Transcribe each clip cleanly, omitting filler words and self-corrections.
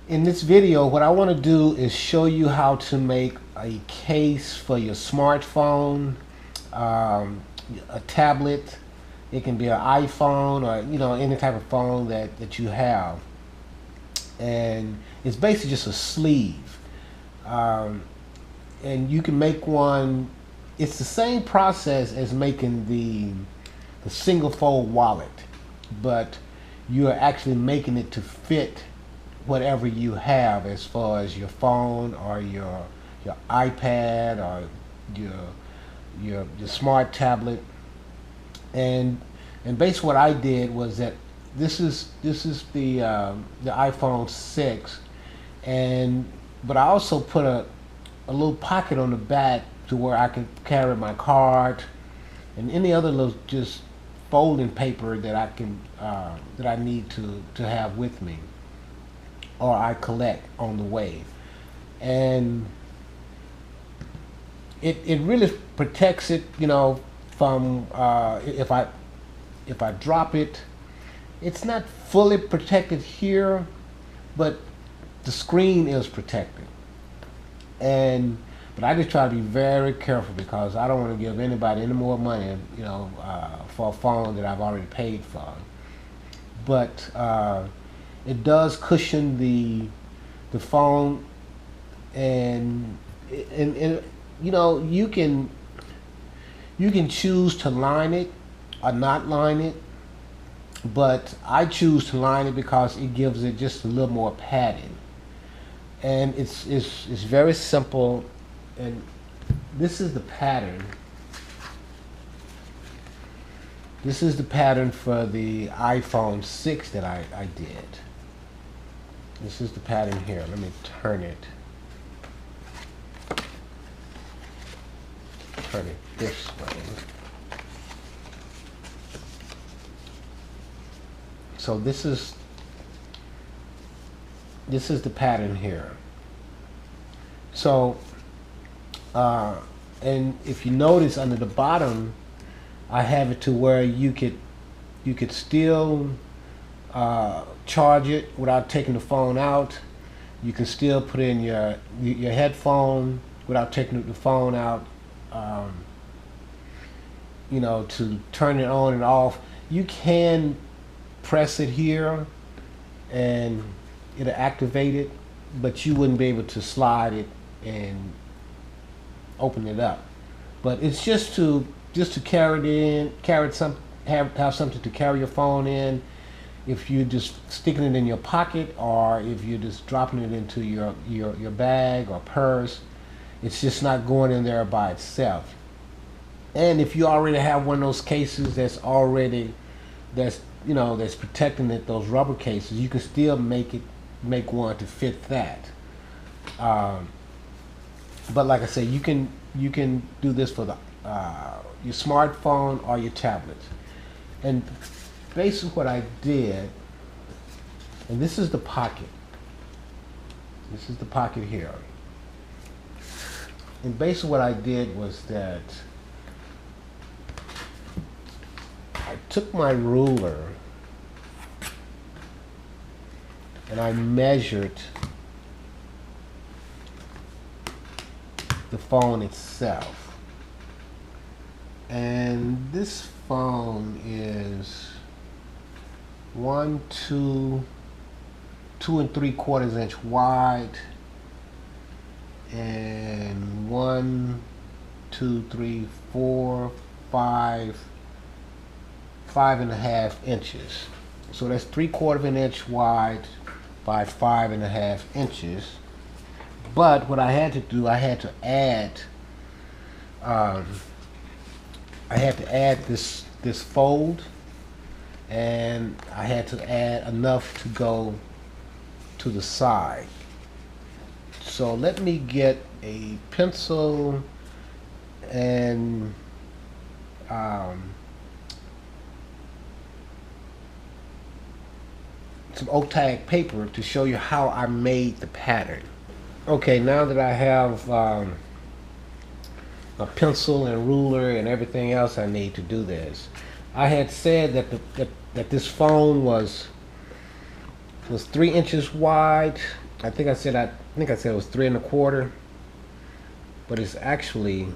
In this video, what I want to do is show you how to make a case for your smartphone, a tablet. It can be an iPhone or any type of phone that you have. And it's basically just a sleeve. And you can make one. It's the same process as making the single fold wallet, but you're actually making it to fit whatever you have as far as your phone or your iPad or your smart tablet. And basically what I did was that this is the iPhone 6, but I also put a little pocket on the back to where I can carry my card and any other little just folding paper that I can that I need to have with me or I collect on the way. And it really protects it, from if I drop it. It's not fully protected here, but the screen is protected. But I just try to be very careful because I don't want to give anybody any more money, for a phone that I've already paid for. But it does cushion the phone, and you can choose to line it or not line it. But I choose to line it because it gives it just a little more padding. And it's very simple. And this is the pattern. This is the pattern for the iPhone 6 that I did. This is the pattern here. Let me turn it. Turn it this way. So this is the pattern here. So and if you notice under the bottom, I have it to where you could still charge it without taking the phone out. You can still put in your headphone without taking the phone out. To turn it on and off. You can press it here and it'll activate it, but you wouldn't be able to slide it and open it up. But it's just to carry it in, have something to carry your phone in. If you're just sticking it in your pocket, or if you're just dropping it into your bag or purse, it's just not going in there by itself. And if you already have one of those cases that's protecting it, those rubber cases, you can still make one to fit that. But like I said, you can do this for your smartphone or your tablet. And basically what I did, and this is the pocket. This is the pocket here. And basically what I did was that I took my ruler and I measured the phone itself. And this phone is 2 3/4 inch wide, and 1 2 3 4 5.5 inches. So that's 3/4 of an inch wide by 5.5 inches. But what I had to do, I had to add this fold, and I had to add enough to go to the side. So let me get a pencil and some oak tag paper to show you how I made the pattern. Okay, now that I have a pencil and ruler and everything else I need to do this, I had said that this phone was 3 inches wide I think I said it was 3 1/4, but it's actually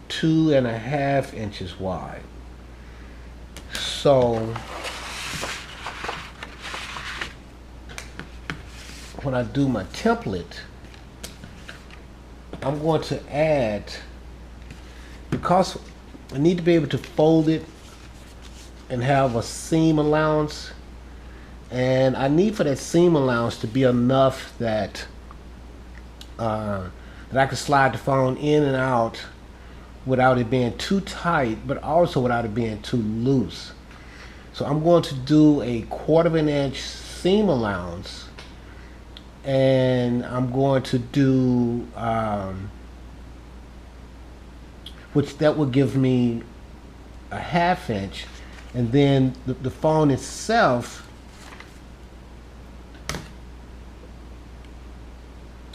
2.5 inches wide. So when I do my template, I'm going to add, because I need to be able to fold it and have a seam allowance, and I need for that seam allowance to be enough that that I can slide the phone in and out without it being too tight, but also without it being too loose. So I'm going to do a 1/4 inch seam allowance, and I'm going to do which that will give me a 1/2 inch, and then the phone itself,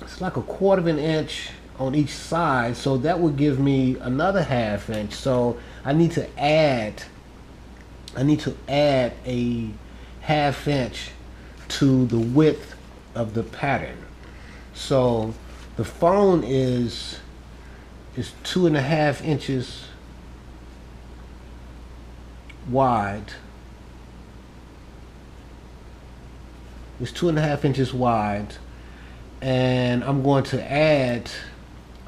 it's like a 1/4 inch on each side, so that would give me another 1/2 inch. So I need to add a 1/2 inch to the width of the pattern. So the phone is 2.5 inches wide. It's 2.5 inches wide, and I'm going to add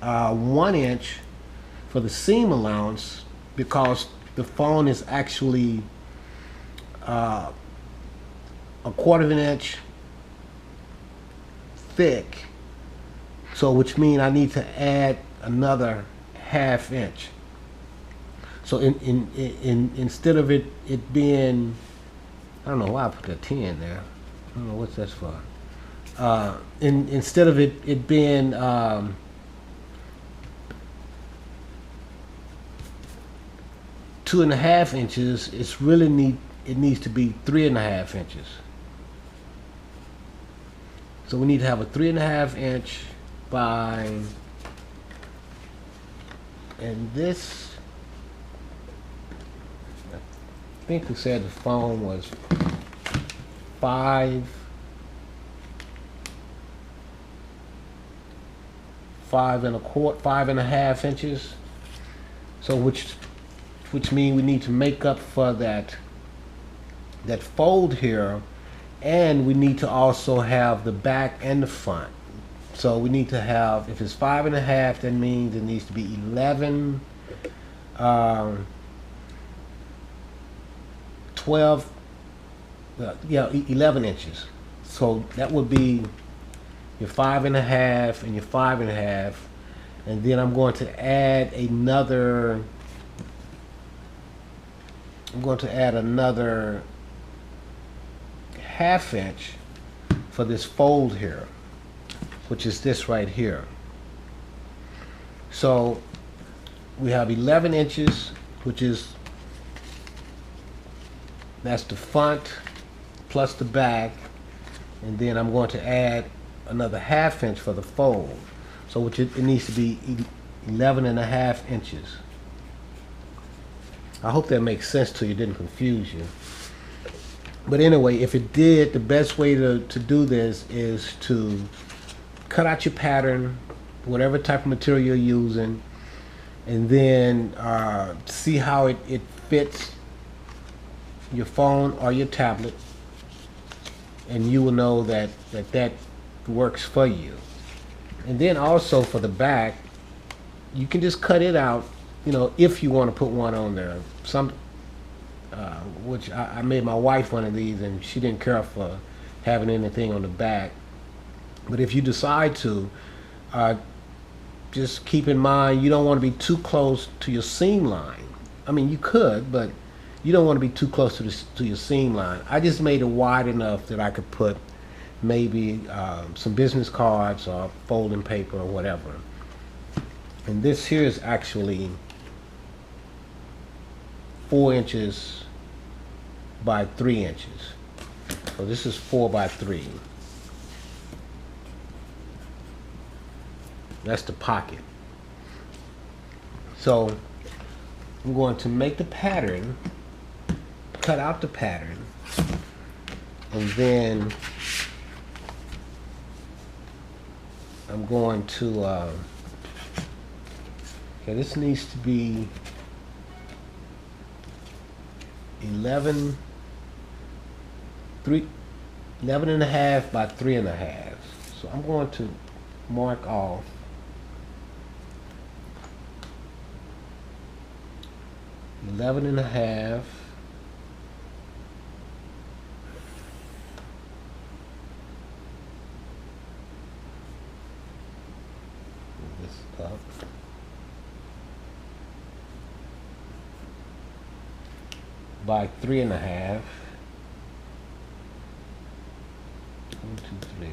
1 inch for the seam allowance, because the phone is actually a 1/4 inch thick. So which means I need to add another 1/2 inch. So instead of it being, I don't know why I put that 10 there. I don't know what that's for. Instead of it being 2.5 inches, it needs to be 3.5 inches. So we need to have a 3.5 inch by, and this, I think we said the phone was 5.25 inches. So which means we need to make up for that fold here, and we need to also have the back and the front. So we need to have, if it's 5.5, that means it needs to be 11, 12, 11 inches. So that would be your 5.5 and your 5.5, and then I'm going to add another. I'm going to add another 1/2 inch for this fold here, which is this right here. So we have 11 inches, which is, that's the front plus the back, and then I'm going to add another 1/2 inch for the fold. So which it needs to be 11.5 inches. I hope that makes sense to you, didn't confuse you. But anyway, if it did, the best way to do this is to cut out your pattern, whatever type of material you're using, and then see how it fits your phone or your tablet, and you will know that works for you. And then also for the back, you can just cut it out, if you want to put one on there. Which I made my wife one of these, and she didn't care for having anything on the back. But if you decide to, just keep in mind you don't want to be too close to your seam line. I mean, you could, but you don't want to be too close to your seam line. I just made it wide enough that I could put maybe some business cards or folding paper or whatever. And this here is actually 4 inches by 3 inches. So this is 4 by 3. That's the pocket. So I'm going to make the pattern, cut out the pattern, And then I'm going to, okay, this needs to be 11 and a half by 3.5. So I'm going to mark off 11 and a half this up by 3.5. 1, 2, 3.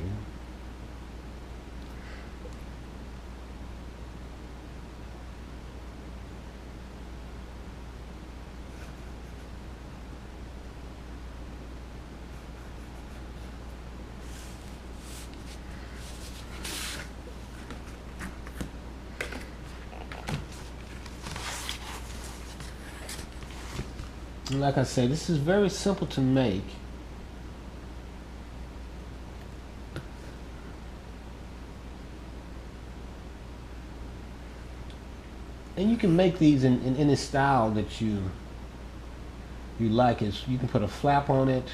And like I say, this is very simple to make. And you can make these in any style that you like. You can put a flap on it.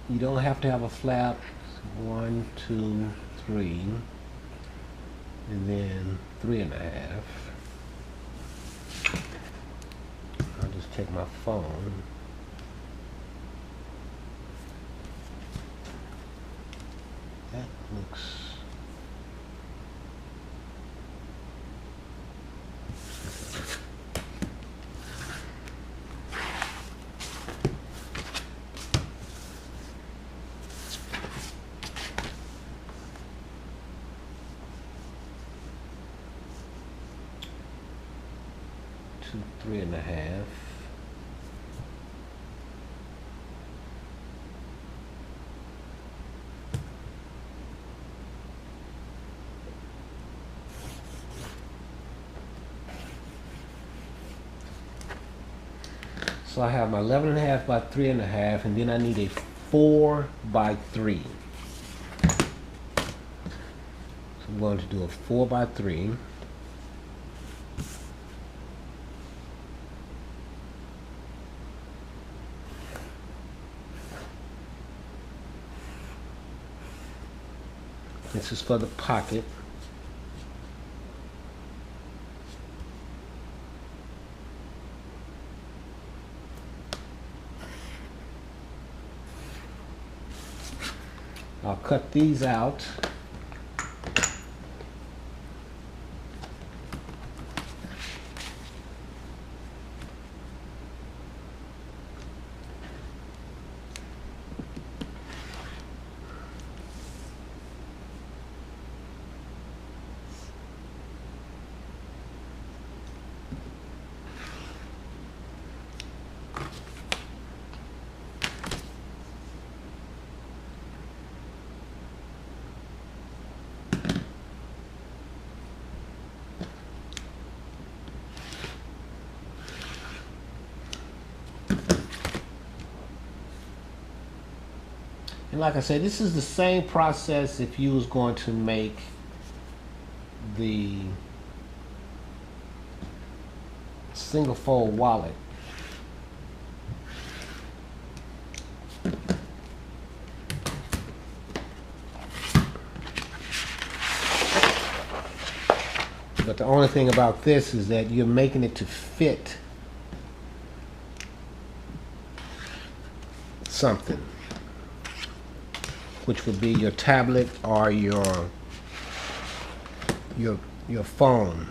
You don't have to have a flap. 1, 2, 3, and then 3.5. I'll just take my phone. That looks. To 3.5. So I have my 11.5 by 3.5, and then I need a 4 by 3. So I'm going to do a 4 by 3. This is for the pocket. I'll cut these out. And like I said, this is the same process if you was going to make the single fold wallet. But the only thing about this is that you're making it to fit something, which would be your tablet or your phone.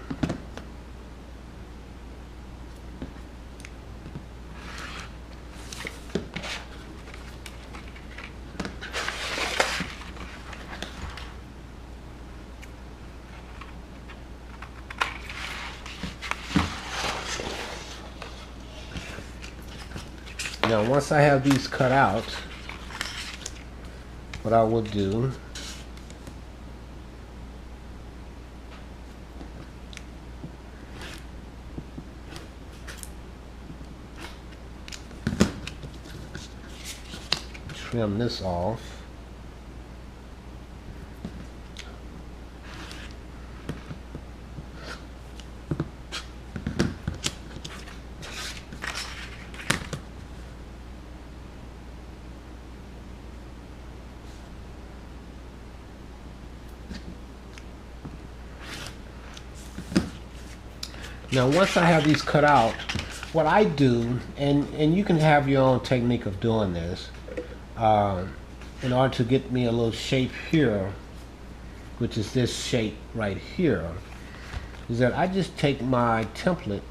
Now, once I have these cut out, what I will do trim this off. Now once I have these cut out, what I do, and you can have your own technique of doing this, in order to get me a little shape here, which is this shape right here, is that I just take my template,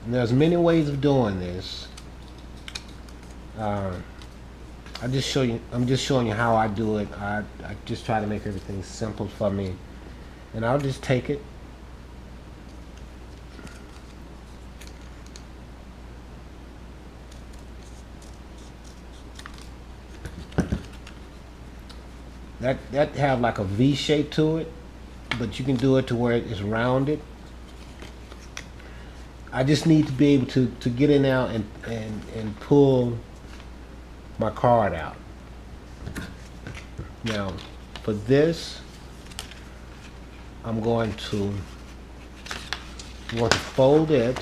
and there's many ways of doing this. I'm just showing you how I do it. I just try to make everything simple for me, and I'll just take it. That have like a V shape to it, but you can do it to where it's rounded. I just need to be able to get in now and pull my card out. Now for this, I'm going to fold it.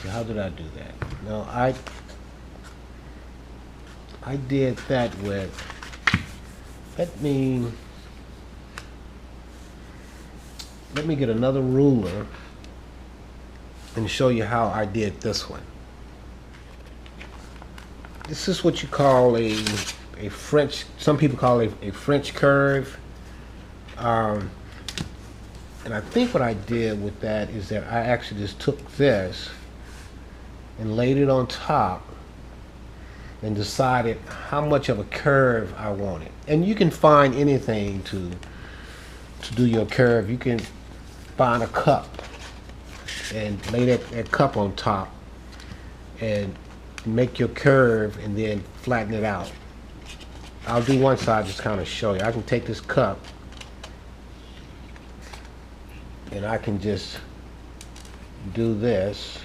So how did I do that? Now I did that with, let me get another ruler and show you how I did this one. This is what you call a French, some people call it a French curve. And I think what I did with that is that I actually just took this and laid it on top and decided how much of a curve I wanted. And you can find anything to do your curve. You can find a cup and lay that cup on top and make your curve and then flatten it out. I'll do one side just kind of show you. I can take this cup and I can just do this.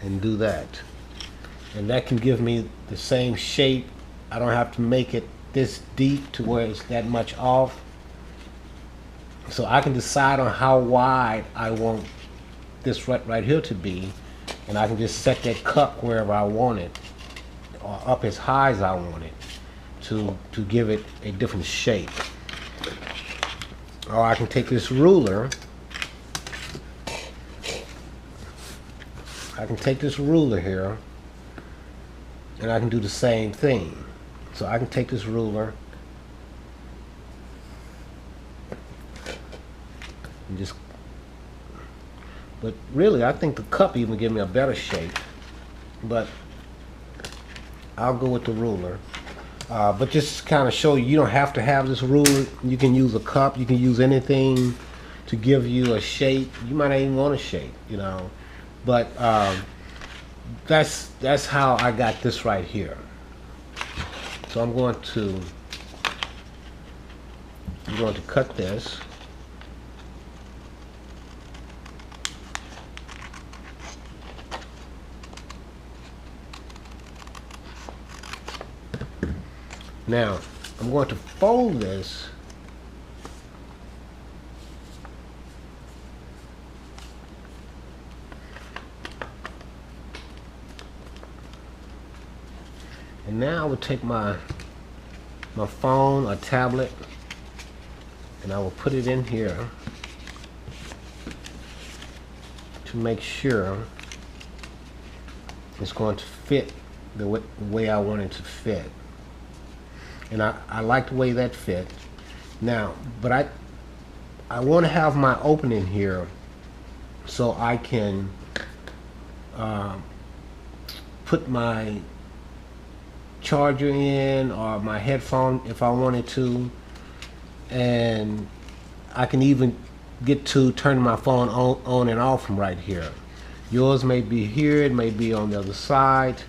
And do that, and that can give me the same shape. I don't have to make it this deep to where it's that much off, so I can decide on how wide I want this right here to be, and I can just set that cup wherever I want it, or up as high as I want it, to give it a different shape. Or I can take this ruler. I can take this ruler here and I can do the same thing. So I can take this ruler and just, but really I think the cup even give me a better shape, but I'll go with the ruler. But just kind of show you, you don't have to have this ruler. You can use a cup, you can use anything to give you a shape. You might not even want a shape, you know. But that's how I got this right here. So I'm going to cut this. Now I'm going to fold this. And now I will take my phone or tablet and I will put it in here to make sure it's going to fit the way I want it to fit. And I like the way that fit. Now, but I want to have my opening here so I can put my charger in or my headphone if I wanted to, and I can even get to turn my phone on and off from right here. Yours may be here, it may be on the other side,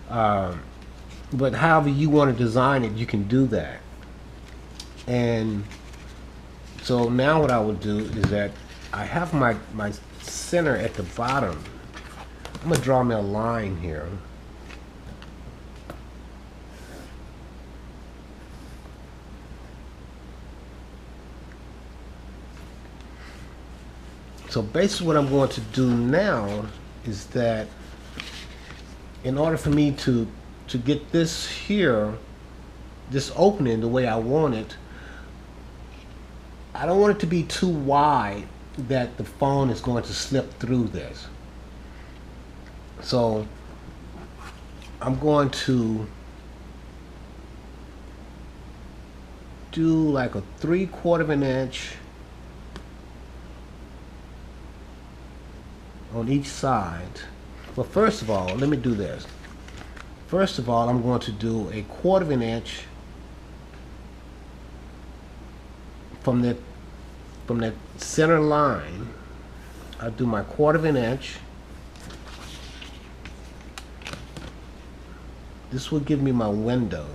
but however you want to design it, you can do that. And so now what I will do is that I have my center at the bottom. I'm going to draw me a line here. So basically what I'm going to do now is that in order for me to get this here, this opening the way I want it, I don't want it to be too wide that the phone is going to slip through this. So I'm going to do like a 3/4 of an inch on each side. Well, first of all, let me do this. First of all, I'm going to do a 1/4 of an inch from that center line. I'll do my 1/4 of an inch. This will give me my window.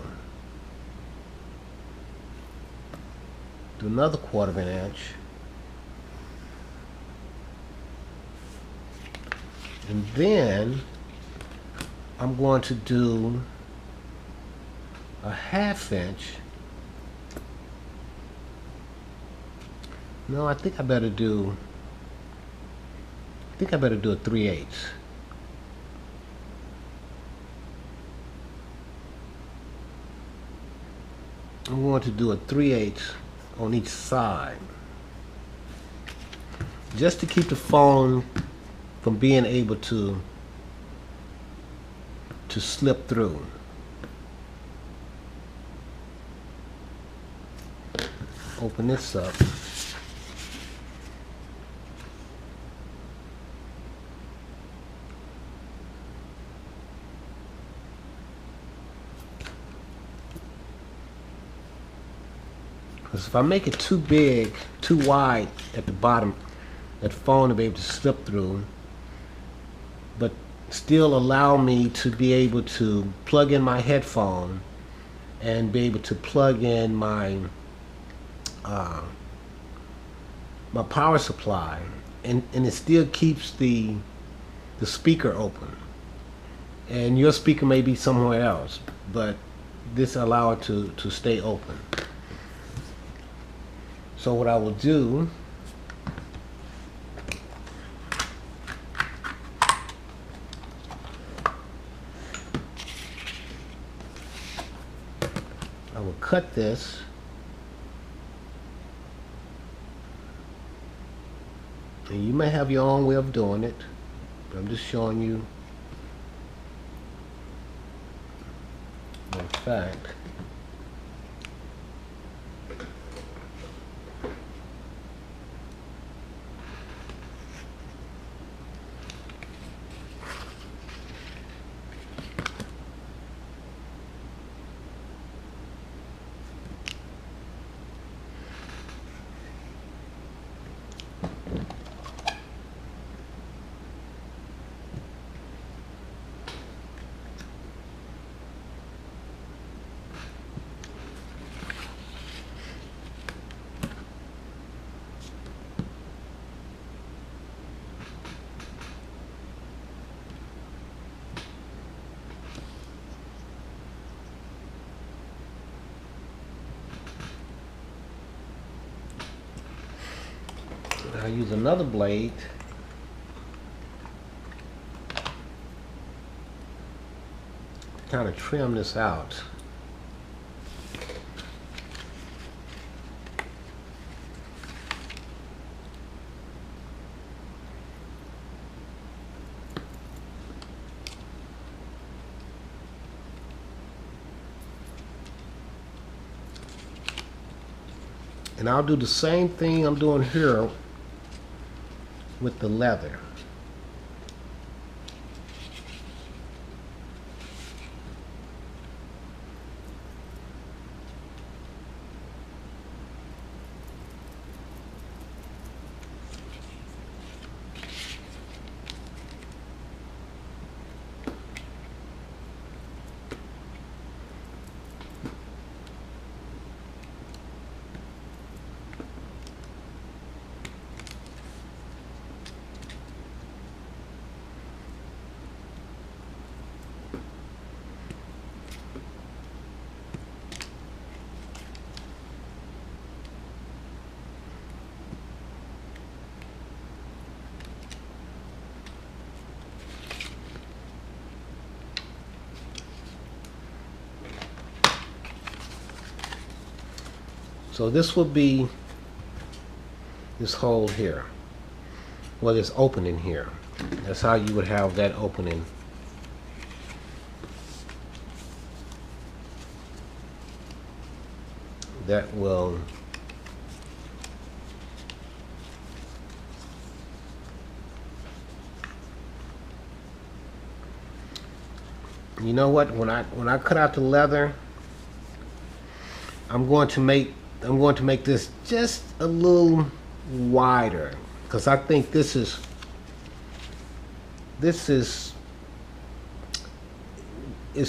Do another 1/4 of an inch. And then I'm going to do a 1/2 inch. No, I think I better do a 3/8. I'm going to do a 3/8 on each side, just to keep the phone from being able to slip through. Open this up. Because if I make it too big, too wide at the bottom, that phone will be able to slip through, but still allow me to be able to plug in my headphone and be able to plug in my my power supply, and it still keeps the speaker open. And your speaker may be somewhere else, but this allows it to stay open. So what I will do, I will cut this. And you may have your own way of doing it, but I'm just showing you the fact. I use another blade to kind of trim this out. And I'll do the same thing I'm doing here with the leather. So this will be this hole here. Well, this opening here. That's how you would have that opening. That will you know what, when I cut out the leather, I'm going to make this just a little wider, because I think this is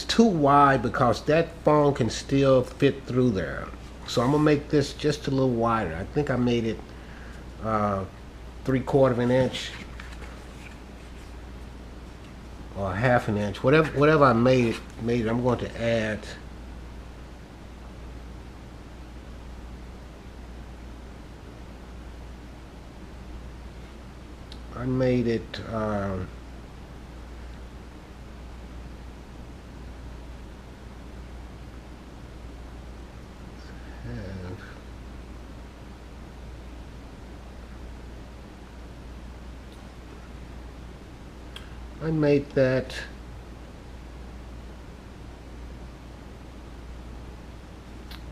too wide, because that phone can still fit through there. So I'm gonna make this just a little wider. I think I made it 3/4 of an inch or 1/2 an inch, whatever I made it. I'm going to add I made it I made that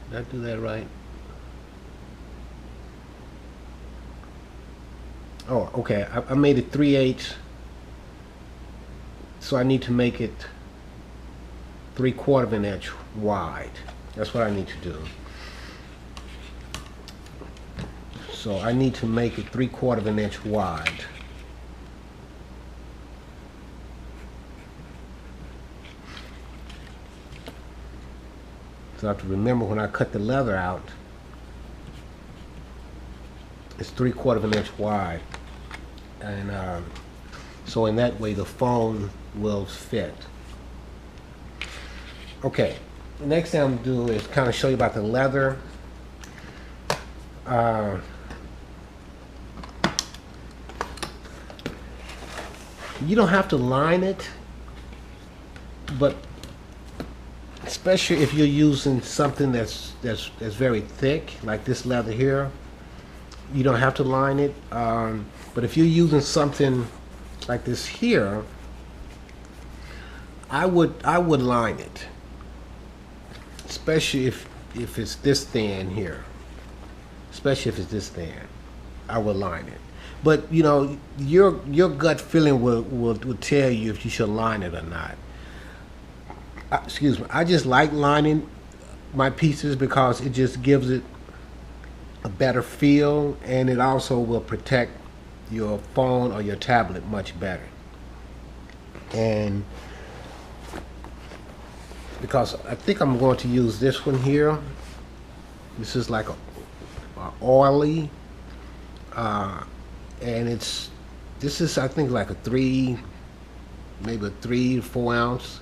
did I do that right? Oh, okay. I made it 3/8, so I need to make it 3/4 of an inch wide. That's what I need to do. So I need to make it 3/4 of an inch wide. So I have to remember, when I cut the leather out, it's 3/4 of an inch wide, and so in that way the phone will fit. Okay, the next thing I'm gonna do is kind of show you about the leather. You don't have to line it, but especially if you're using something that's very thick, like this leather here, you don't have to line it. But if you're using something like this here, I would line it, especially if it's this thin here. Especially if it's this thin, I would line it. But you know, your gut feeling will tell you if you should line it or not. Excuse me. I just like lining my pieces because it just gives it a better feel, and it also will protect your phone or your tablet much better. And because I think I'm going to use this one here. This is like a oily, and this is, I think, like a maybe a 3 to 4 ounce.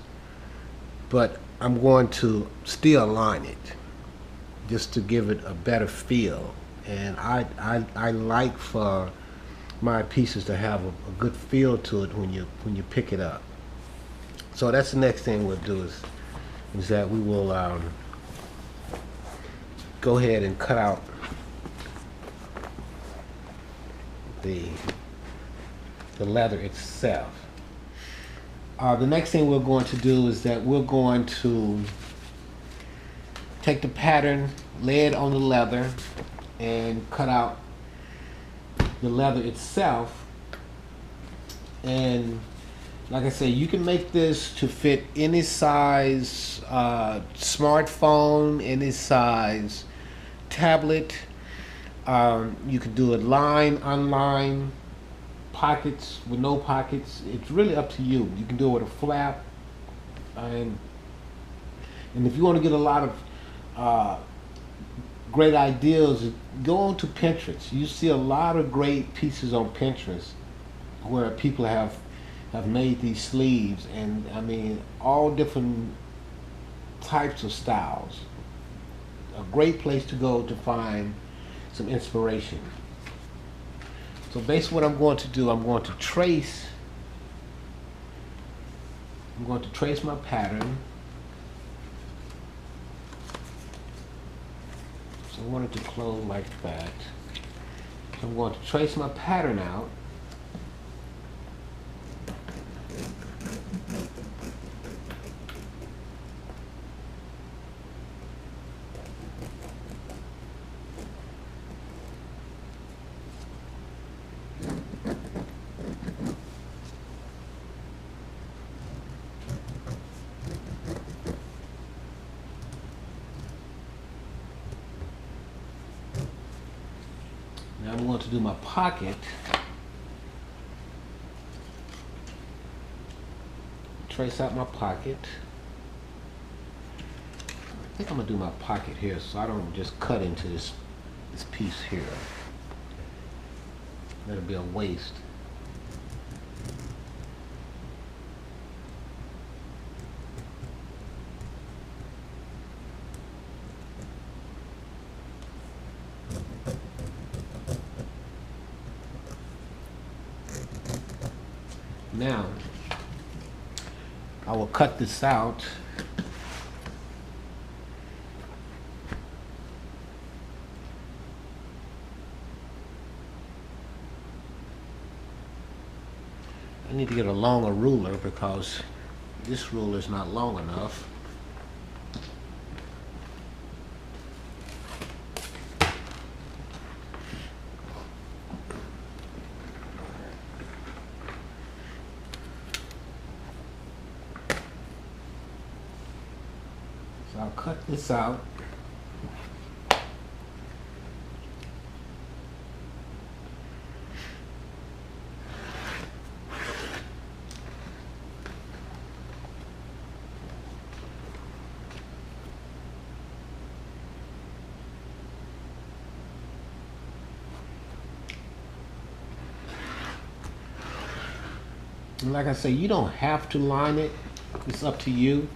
But I'm going to still line it just to give it a better feel. And I like for my pieces to have a good feel to it when you pick it up. So that's the next thing we'll do is that we will go ahead and cut out the leather itself. The next thing we're going to do is that we're going to take the pattern, lay it on the leather, and cut out the leather itself. And like I say, you can make this to fit any size smartphone, any size tablet. You could do it line, unline, pockets, with no pockets. It's really up to you. You can do it with a flap, and if you want to get a lot of great ideas, go on to Pinterest. You see a lot of great pieces on Pinterest where people have made these sleeves, and I mean, all different types of styles. A great place to go to find some inspiration. So basically what I'm going to do, I'm going to trace my pattern. So I want it to close like that. So I'm going to trace my pattern out. Now I'm going to do my pocket. Trace out my pocket. I think I'm going to do my pocket here so I don't just cut into this piece here. That'll be a waste. Now, I will cut this out. I need to get a longer ruler because this ruler is not long enough. So I'll cut this out. And like I say, you don't have to line it. It's up to you.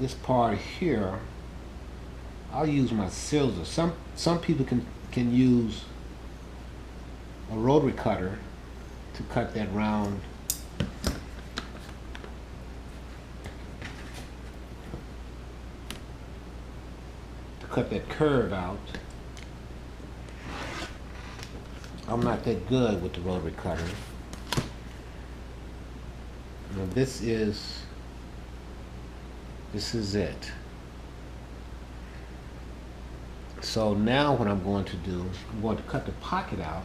This part here, I'll use my scissors. Some people can use a rotary cutter to cut that round. To cut that curve out. I'm not that good with the rotary cutter. Now this is it. So now what I'm going to do, I'm going to cut the pocket out.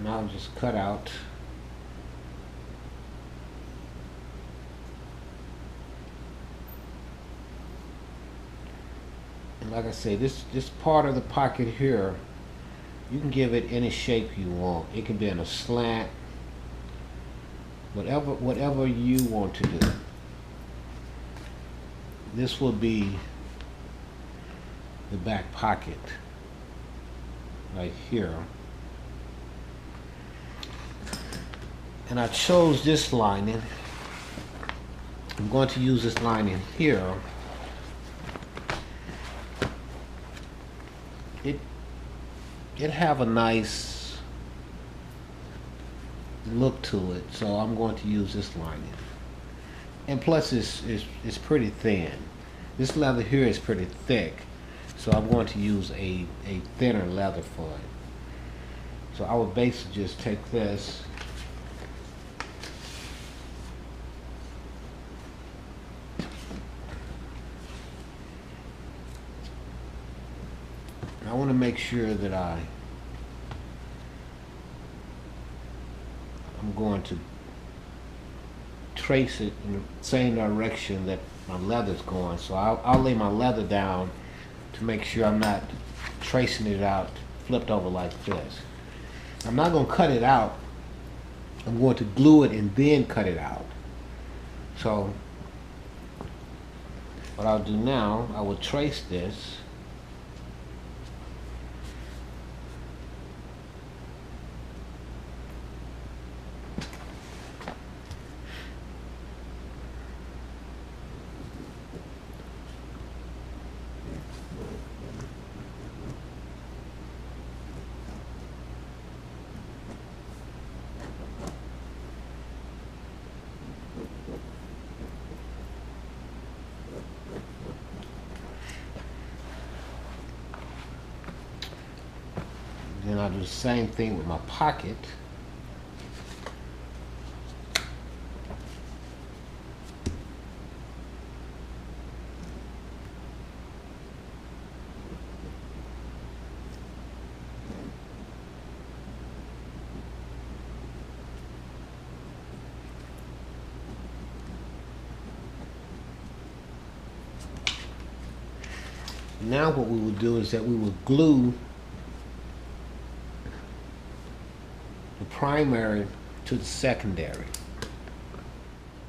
Now I'll just cut out and like I say, this part of the pocket here, you can give it any shape you want. It can be in a slant, whatever you want to do. This will be the back pocket right here. And I chose this lining. I'm going to use this lining here. It have a nice look to it, so I'm going to use this lining. And plus it's pretty thin. This leather here is pretty thick, so I'm going to use a thinner leather for it. So I would basically just take this and I want to make sure that I'm going to trace it in the same direction that my leather's going. So I'll lay my leather down to make sure I'm not tracing it out flipped over like this. I'm not going to cut it out. I'm going to glue it and then cut it out. So what I'll do now, I will trace this. Then I'll do the same thing with my pocket. Now what we will do is that we will glue the primary to the secondary.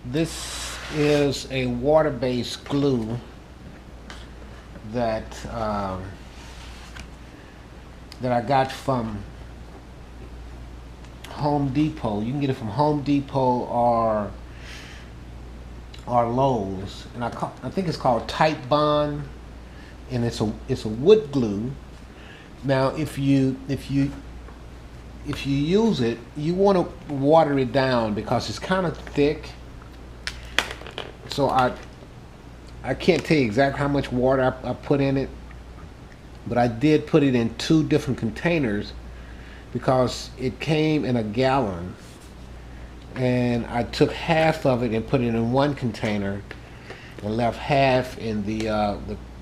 This is a water-based glue that that I got from Home Depot. You can get it from Home Depot or Lowe's, and I think it's called Tight Bond, and it's a wood glue. Now, if you use it, you want to water it down because it's kind of thick. So I can't tell you exactly how much water I put in it, but I did put it in 2 different containers because it came in a gallon, and I took half of it and put it in one container and left half in the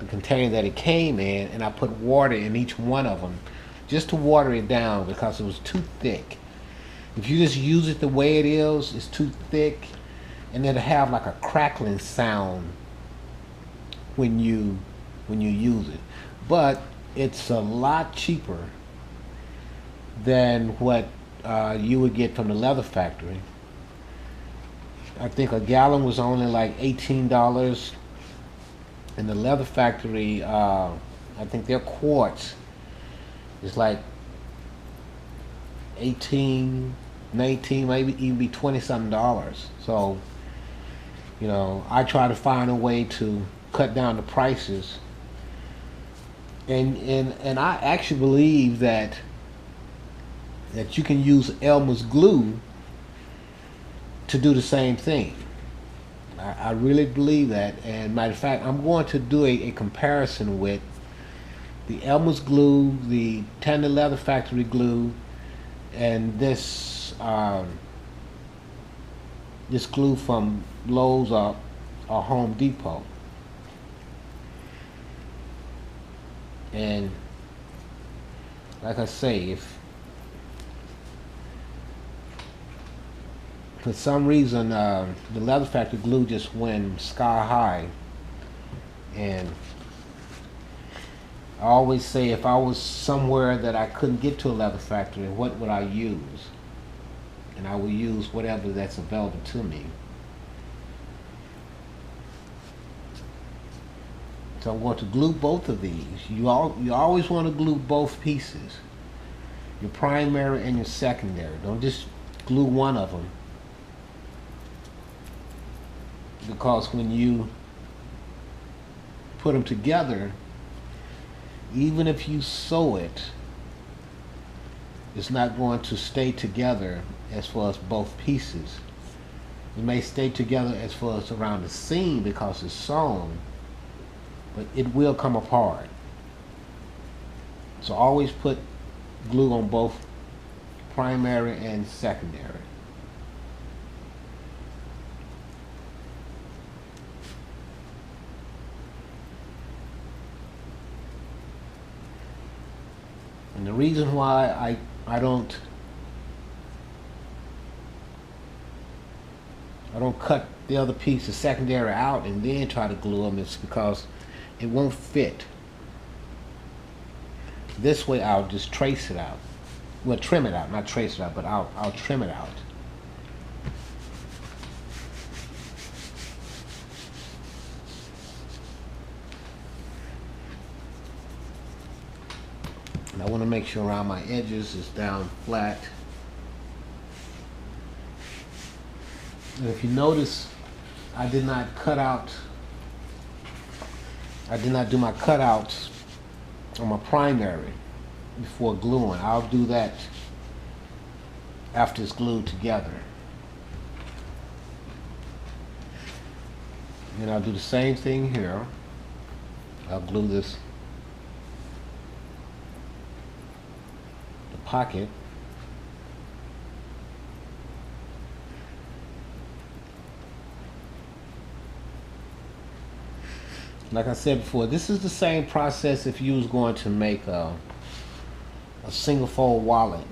container that it came in, and I put water in each one of them just to water it down because it was too thick. If you just use it the way it is, it's too thick, and it'll have like a crackling sound when you use it. But it's a lot cheaper than what you would get from the leather factory. I think a gallon was only like $18, and the leather factory, I think their quarts is like 18, 19, maybe even be $20-something. So, you know, I try to find a way to cut down the prices, and I actually believe that you can use Elmer's glue to do the same thing. I really believe that, and matter of fact, I'm going to do a comparison with the Elmer's glue, the Tender Leather Factory glue, and this this glue from Lowe's or Home Depot. And like I say, if for some reason the leather factory glue just went sky high, and I always say if I was somewhere that I couldn't get to a leather factory, what would I use? And I will use whatever that's available to me. So I'm going to glue both of these. You always want to glue both pieces, your primary and your secondary. Don't just glue one of them. because when you put them together, even if you sew it, it's not going to stay together as far as both pieces. It may stay together as far as around the seam because it's sewn, but it will come apart. So always put glue on both primary and secondary. And the reason why I don't cut the other piece, the secondary, out and then try to glue them is because it won't fit. This way I'll just trace it out. Well, trim it out, not trace it out, but I'll trim it out. And I want to make sure around my edges is down flat. And if you notice, I did not do my cutouts on my primary before gluing. I'll do that after it's glued together. And I'll do the same thing here. I'll glue this, the pocket. Like I said before, this is the same process if you was going to make a single fold wallet.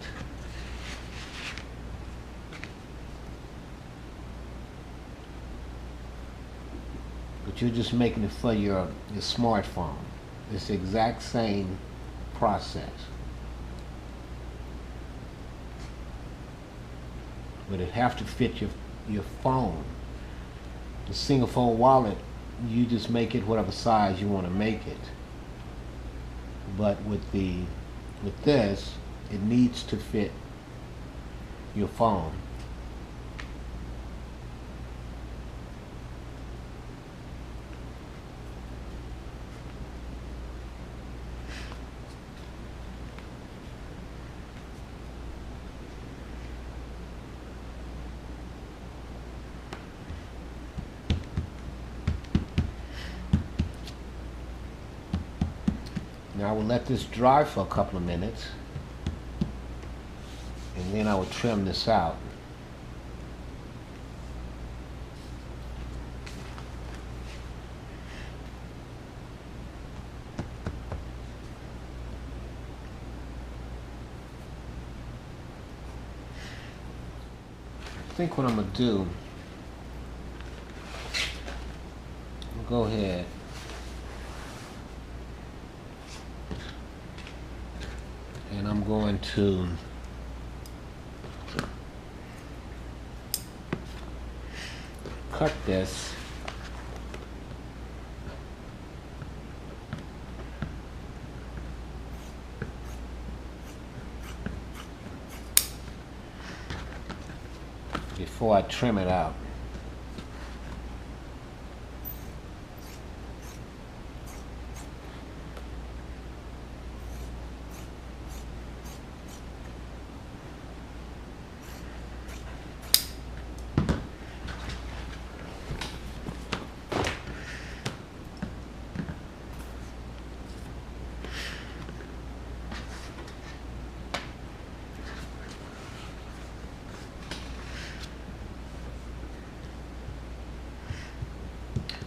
But you're just making it for your smartphone. It's the exact same process. But it have to fit your phone. The single fold wallet, you just make it whatever size you want to make it. But with this, it needs to fit your phone. Now I will let this dry for a couple of minutes, and then I will trim this out. I think what I'm going to do, I'll go ahead and I'm going to cut this before I trim it out.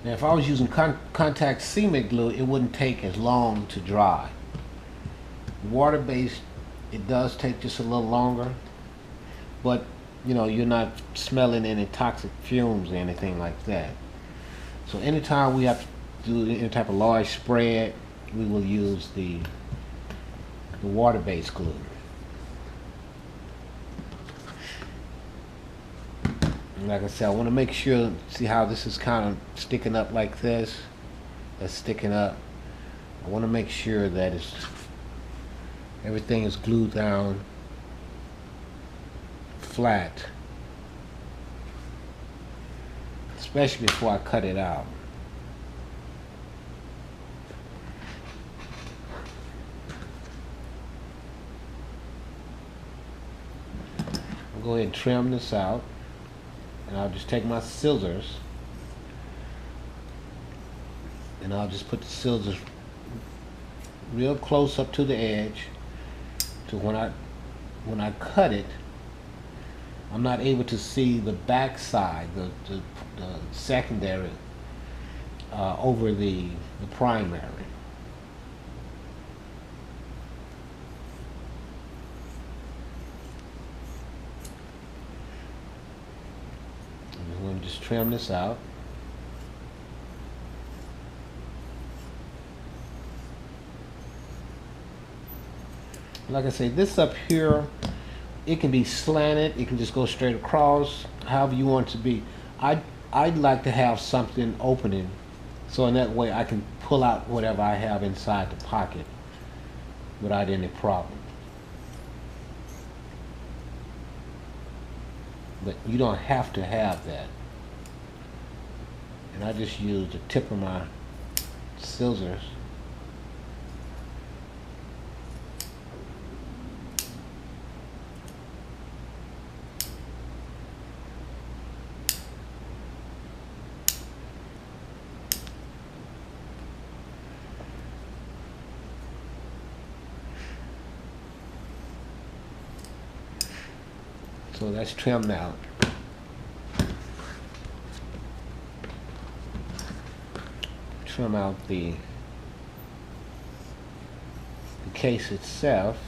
Now, if I was using contact cement glue, it wouldn't take as long to dry. Water-based, it does take just a little longer, but you know, you're not smelling any toxic fumes or anything like that. So anytime we have to do any type of large spread, we will use the water-based glue. Like I said, I want to make sure, see how this is kind of sticking up like this? That's sticking up. I want to make sure that everything is glued down flat. especially before I cut it out. I'll go ahead and trim this out, and I'll just take my scissors and I'll just put the scissors real close up to the edge, to when I cut it, I'm not able to see the back side, the secondary over the primary. I'm going to just trim this out. Like I say, this up here, it can be slanted, it can just go straight across, however you want it to be. I'd like to have something opening, so in that way I can pull out whatever I have inside the pocket without any problem. But you don't have to have that. And I just use the tip of my scissors. So that's trimmed out. Trim out the case itself.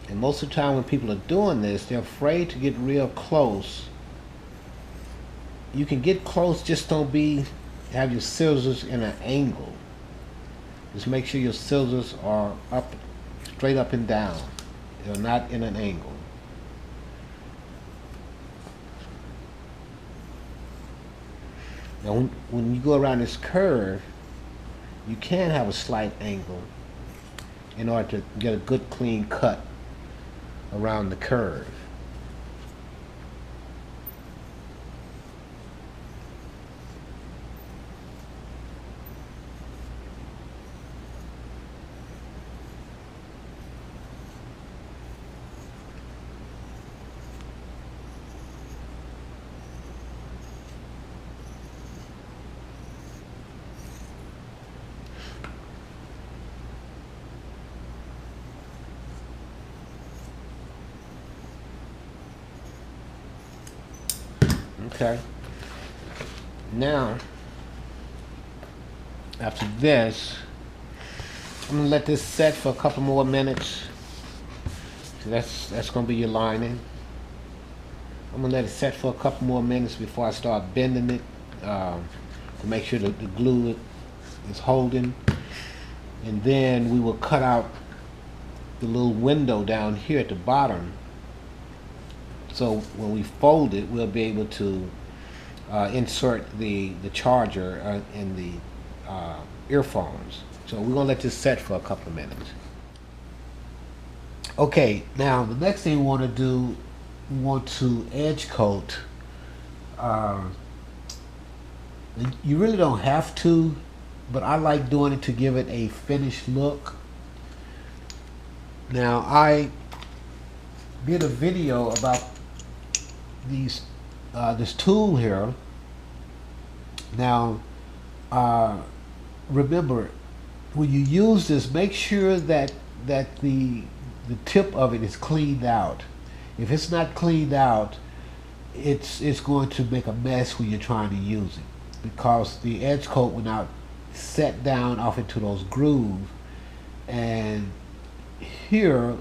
And most of the time when people are doing this, they're afraid to get real close. You can get close, just don't have your scissors in an angle. Just make sure your scissors are up, straight up and down. They're not in an angle. Now when you go around this curve, you can have a slight angle in order to get a good clean cut around the curve. Okay. Now, after this, I'm gonna let this set for a couple more minutes. So that's gonna be your lining. I'm gonna let it set for a couple more minutes before I start bending it to make sure that the glue is holding. And then we will cut out the little window down here at the bottom. So when we fold it, we'll be able to insert the charger in the earphones. So we're gonna let this set for a couple of minutes. Okay, now the next thing we want to do, we want to edge coat. You really don't have to, but I like doing it to give it a finished look. Now I did a video about this tool here. Now remember, when you use this, make sure that the tip of it is cleaned out. If it's not cleaned out, it's going to make a mess when you're trying to use it, because the edge coat will now set down off into those grooves, and here,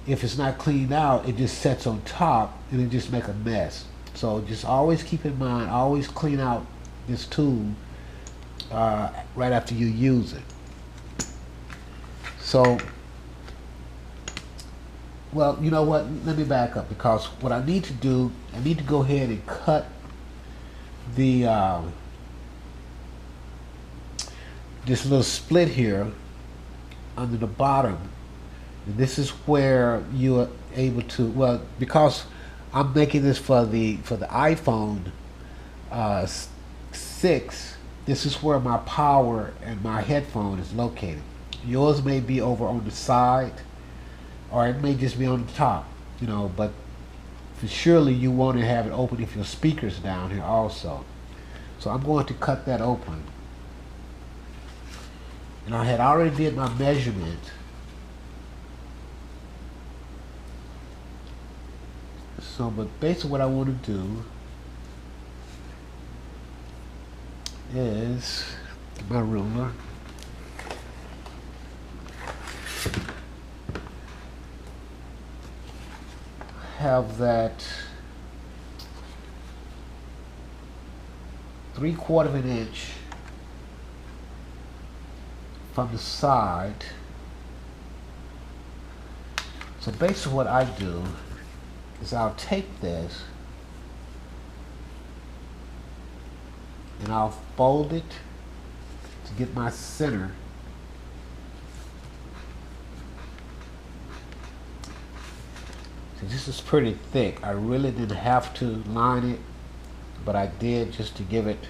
if it's not cleaned out, it just sets on top and it just make a mess. So just always keep in mind, always clean out this tool right after you use it. So, well, you know what, let me back up, because what I need to do, I need to go ahead and cut the this little split here under the bottom. And this is where you are able to, well, because I'm making this for the iPhone 6. This is where my power and my headphone is located. Yours may be over on the side, or it may just be on the top, you know, but for surely you want to have it open if your speaker's down here also. So I'm going to cut that open. And I had already did my measurement. So, but basically what I want to do is my ruler. Have that 3/4 of an inch from the side. So basically what I do is I'll take this and I'll fold it to get my center. So this is pretty thick. I really didn't have to line it, but I did just to give it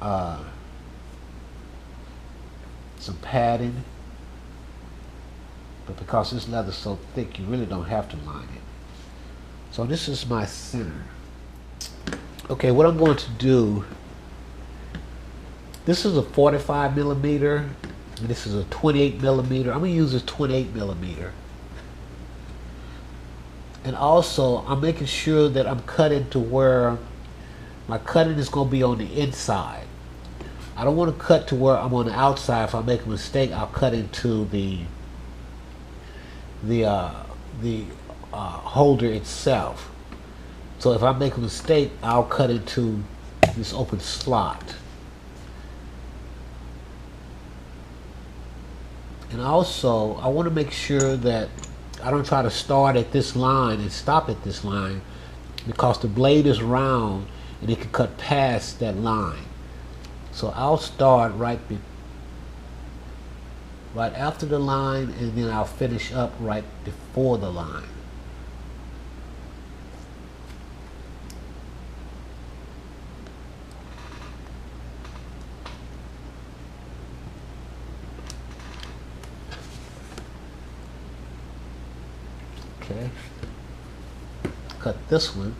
some padding. But because this leather's so thick, you really don't have to line it. So this is my center. Okay, what I'm going to do, this is a 45 millimeter, and this is a 28 millimeter. I'm going to use this 28 millimeter. And also, I'm making sure that I'm cutting to where my cutting is going to be on the inside. I don't want to cut to where I'm on the outside. If I make a mistake, I'll cut into the holder itself. So if I make a mistake, I'll cut into this open slot. And also, I want to make sure that I don't try to start at this line and stop at this line, because the blade is round and it can cut past that line. So I'll start right after the line, and then I'll finish up right before the line. Okay, cut this one.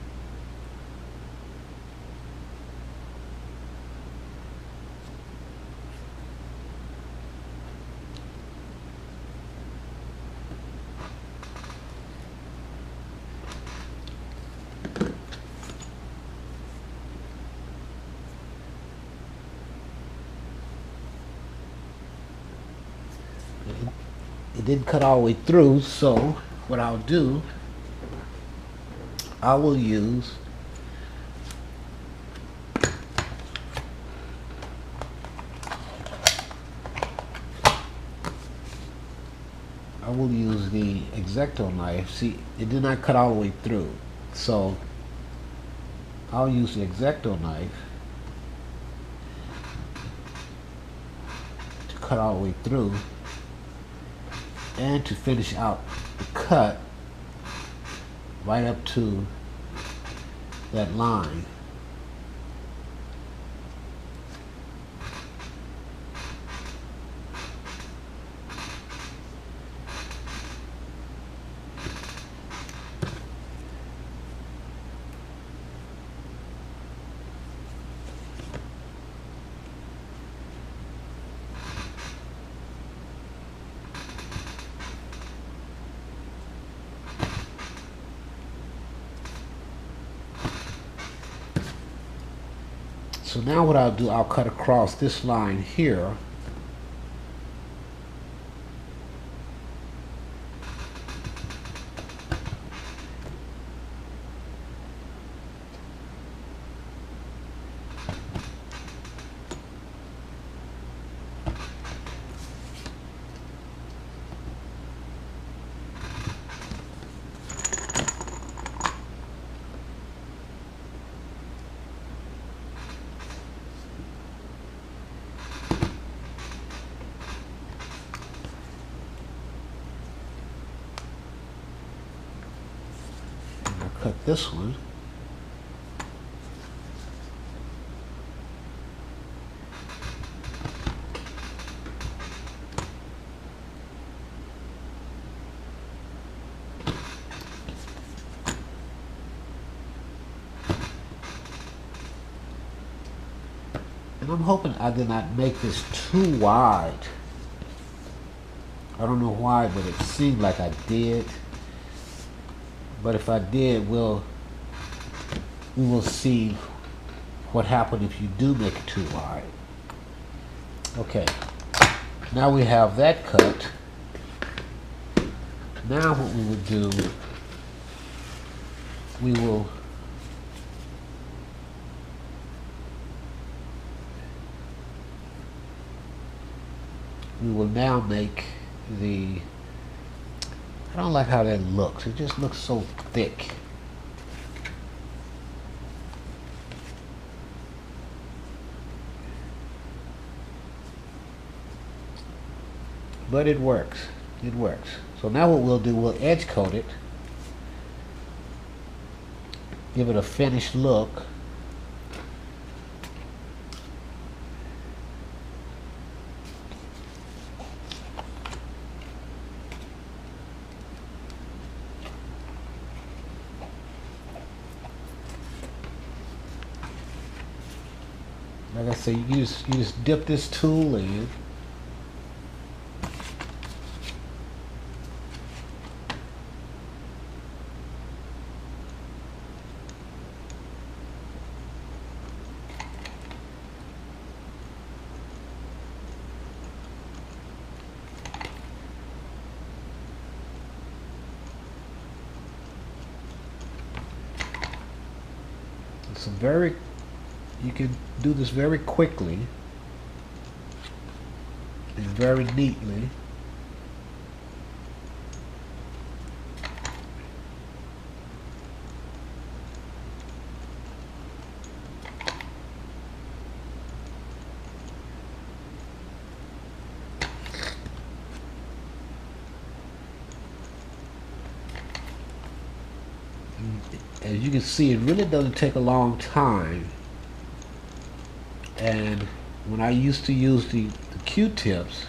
It didn't cut all the way through, so what I'll do, I will use the X-Acto knife. See, it did not cut all the way through, so I'll use the X-Acto knife to cut all the way through and to finish out the cut right up to that line. So now what I'll do, I'll cut across this line here. cut this one. And I'm hoping I did not make this too wide. I don't know why, but it seemed like I did. But if I did, we will see what happened if you do make it too wide. Okay, now we have that cut. Now what we would do, we will now make the, I don't like how that looks. It just looks so thick. But it works. It works. So now what we'll do, we'll edge coat it. Give it a finished look. Like I say, you just dip this tool in. It's you can do this very quickly and very neatly. As you can see, it really doesn't take a long time. And when I used to use the Q-tips,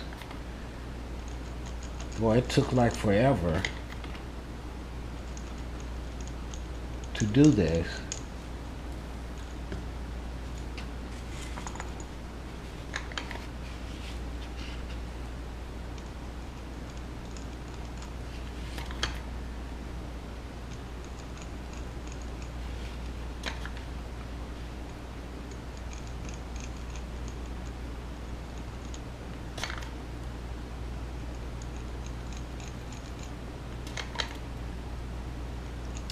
boy, it took like forever to do this.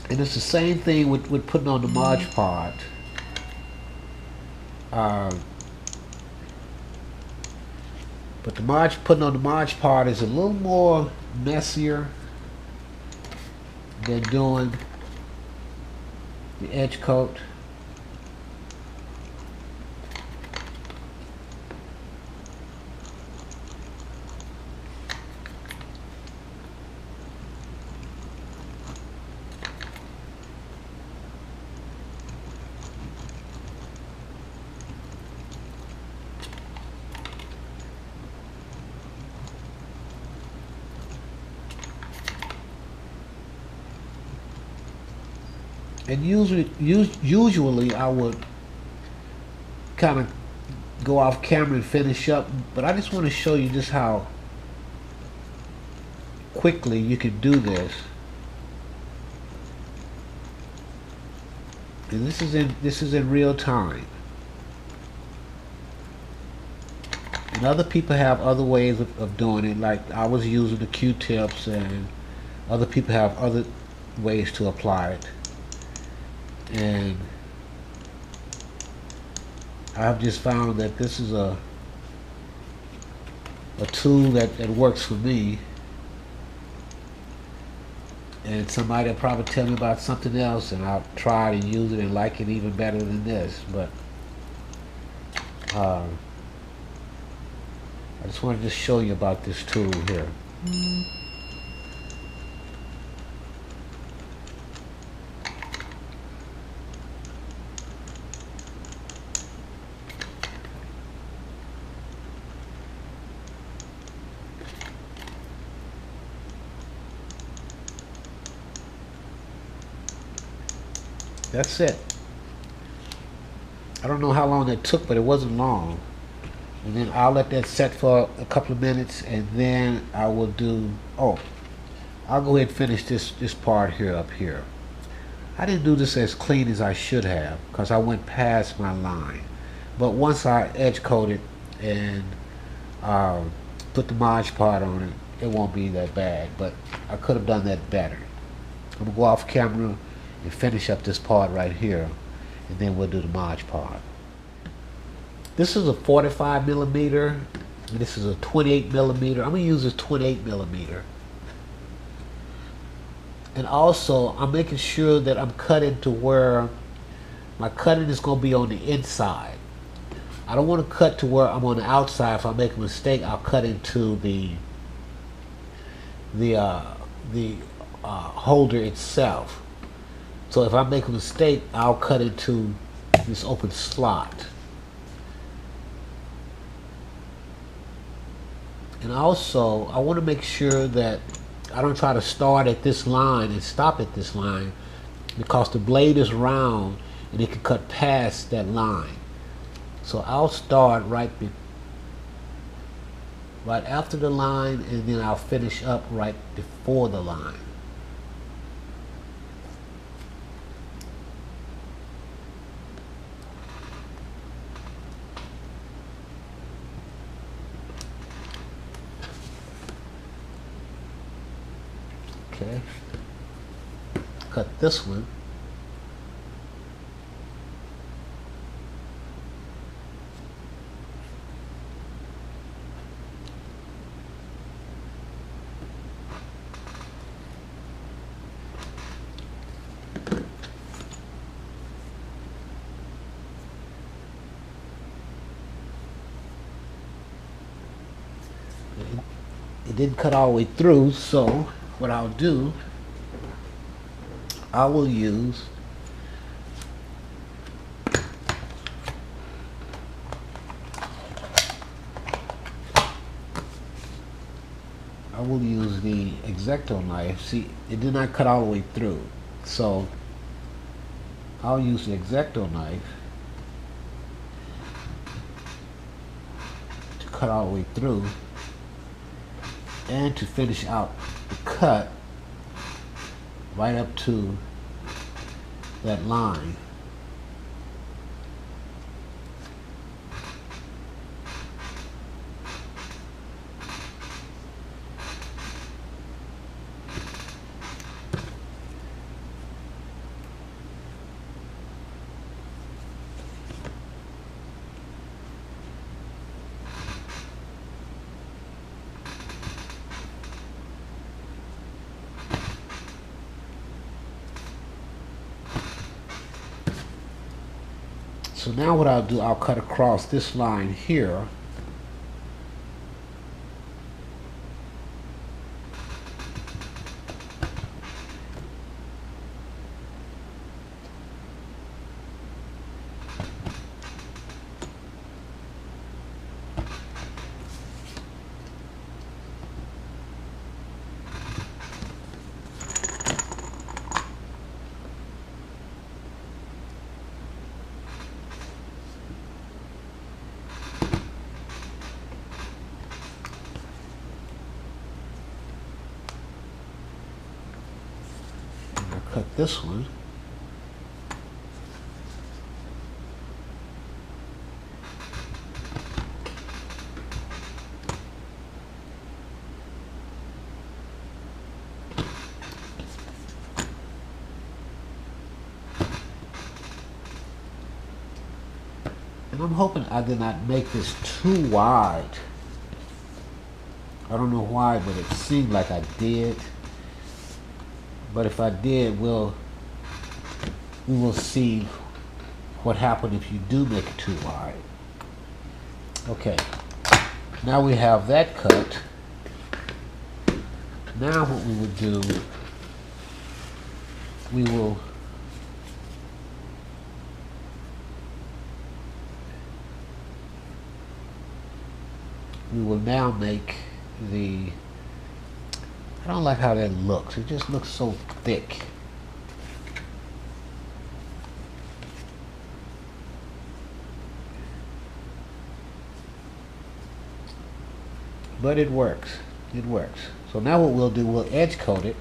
And it's the same thing with putting on the Mod Pod. But putting on the Mod Pod is a little more messier than doing the edge coat. And usually I would kind of go off camera and finish up, but I just want to show you just how quickly you can do this. And this is in real time. And other people have other ways of doing it, like I was using the Q-tips, and other people have other ways to apply it. And I've just found that this is a tool that works for me. And somebody will probably tell me about something else, and I'll try to use it and like it even better than this. But I just wanted to show you about this tool here. That's it. I don't know how long that took, but it wasn't long. And then I'll let that set for a couple of minutes, and then I will do, oh, I'll go ahead and finish this part here up here. I didn't do this as clean as I should have because I went past my line. But once I edge coat it and put the Mod Podge on it, it won't be that bad. But I could have done that better. I'm going to go off camera and finish up this part right here, and then we'll do the Mod Podge. This is a 45 millimeter, and this is a 28 millimeter. I'm going to use this 28 millimeter. And also, I'm making sure that I'm cutting to where my cutting is going to be on the inside. I don't want to cut to where I'm on the outside. If I make a mistake, I'll cut into the holder itself. So if I make a mistake, I'll cut into this open slot. And also, I want to make sure that I don't try to start at this line and stop at this line, because the blade is round and it can cut past that line. So I'll start right after the line, and then I'll finish up right before the line. Okay, cut this one. It didn't cut all the way through, so what I'll do, I will use the X-Acto knife. See, it did not cut all the way through, so I'll use the X-Acto knife to cut all the way through and to finish out the cut right up to that line. So now what I'll do, I'll cut across this line here. Cut this one. And I'm hoping I did not make this too wide. I don't know why, but it seemed like I did. But if I did, we will see what happened if you do make it too wide. Okay, now we have that cut. Now what we would do, we will now make the, I don't like how that looks. It just looks so thick. but it works. It works. So now what we'll do, we'll edge coat it,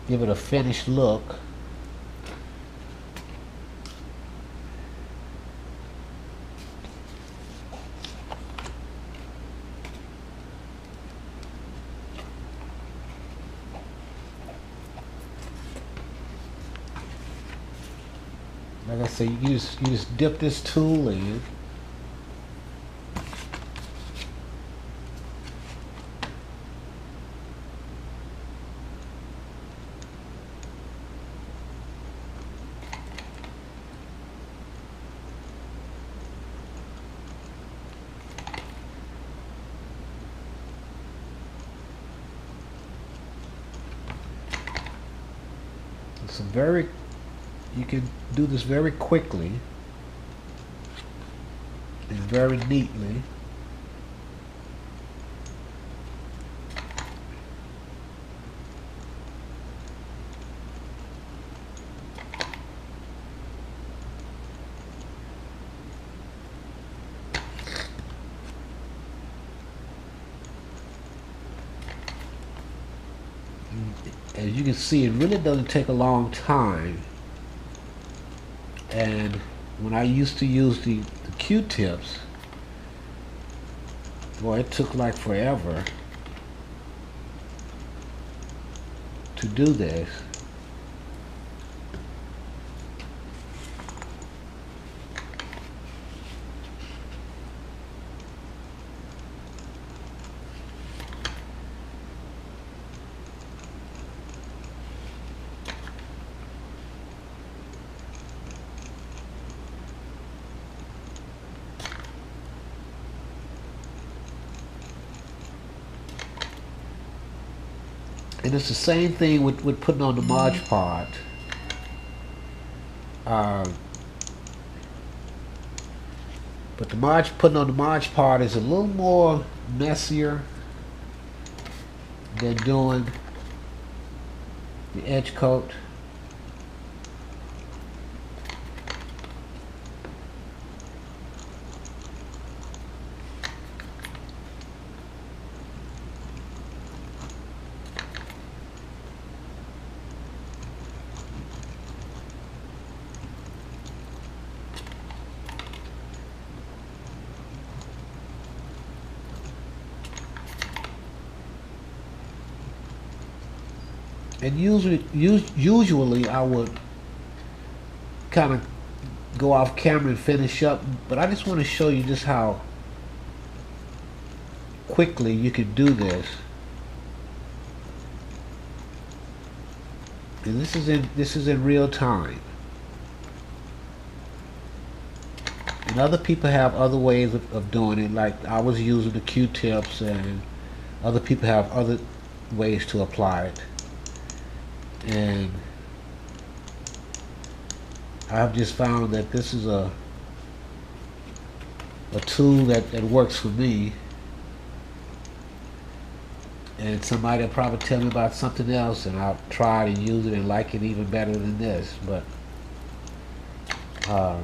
give it a finished look. Like I say, you just dip this tool in. It's very, you can do this very quickly and very neatly. As you can see, it really doesn't take a long time. And when I used to use the Q-tips, boy, it took like forever to do this. And it's the same thing with putting on the Mod Podge. But putting on the Mod Podge is a little more messier than doing the edge coat. And usually I would kind of go off camera and finish up, but I just want to show you just how quickly you can do this. And this is in real time. And other people have other ways of doing it, like I was using the Q-tips, and other people have other ways to apply it. And I've just found that this is a tool that works for me. And somebody will probably tell me about something else, and I'll try to use it and like it even better than this. But I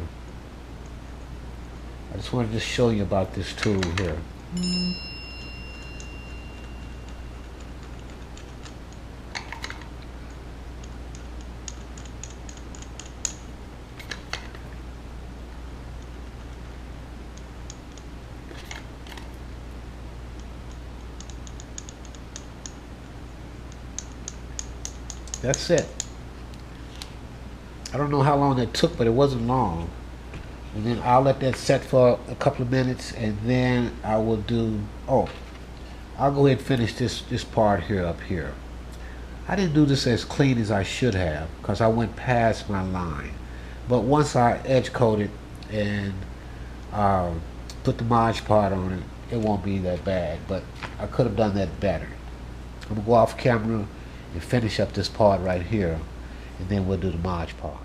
just wanted to show you about this tool here. That's it. I don't know how long that took, but it wasn't long. And then I'll let that set for a couple of minutes, and then I will do, I'll go ahead and finish this part here up here. I didn't do this as clean as I should have, because I went past my line. But once I edge coat it and put the Mod Podge on it, it won't be that bad. But I could have done that better. I'm going to go off camera and finish up this part right here, and then we'll do the Mod Podge.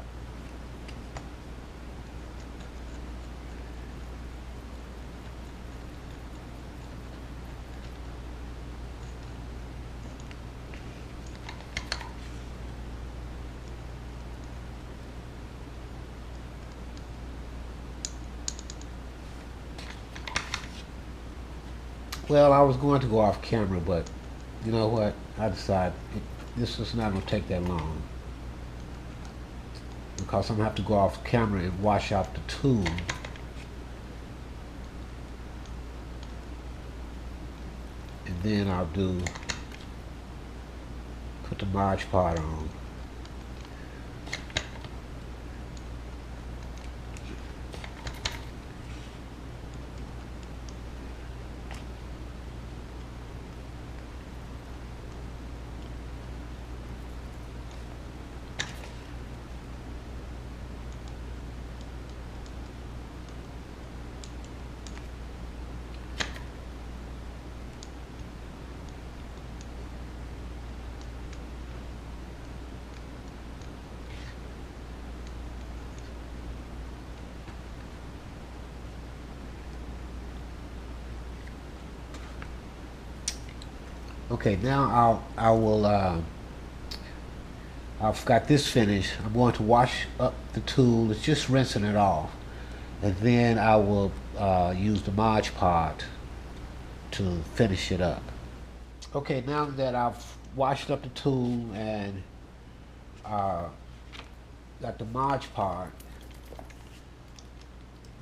Well, I was going to go off camera, but you know what? I decided this is not going to take that long because I'm going to have to go off camera and wash out the tool. And then I'll put the Mod Pod on. Okay, now I've got this finished. I'm going to wash up the tool. It's just rinsing it off, and then I will use the Mod Podge to finish it up. Okay, now that I've washed up the tool and got the Mod Podge,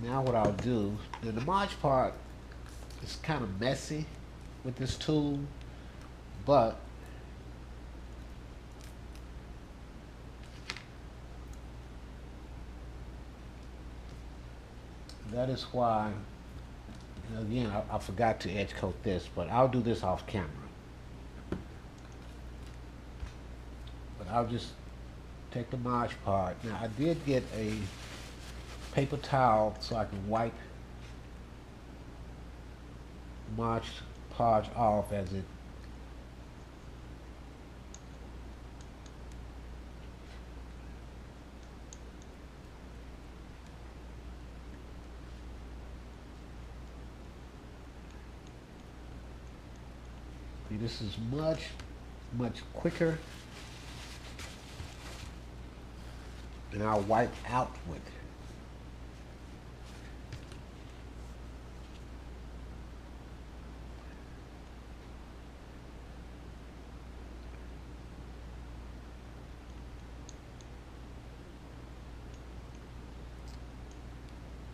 now what I'll do, the Mod Podge is kind of messy with this tool, but that is why, again, I forgot to edge coat this, but I'll do this off camera. But I'll just take the Mod Podge. Now I did get a paper towel so I can wipe Mod Podge off as it this is much quicker, and I'll wipe out with it.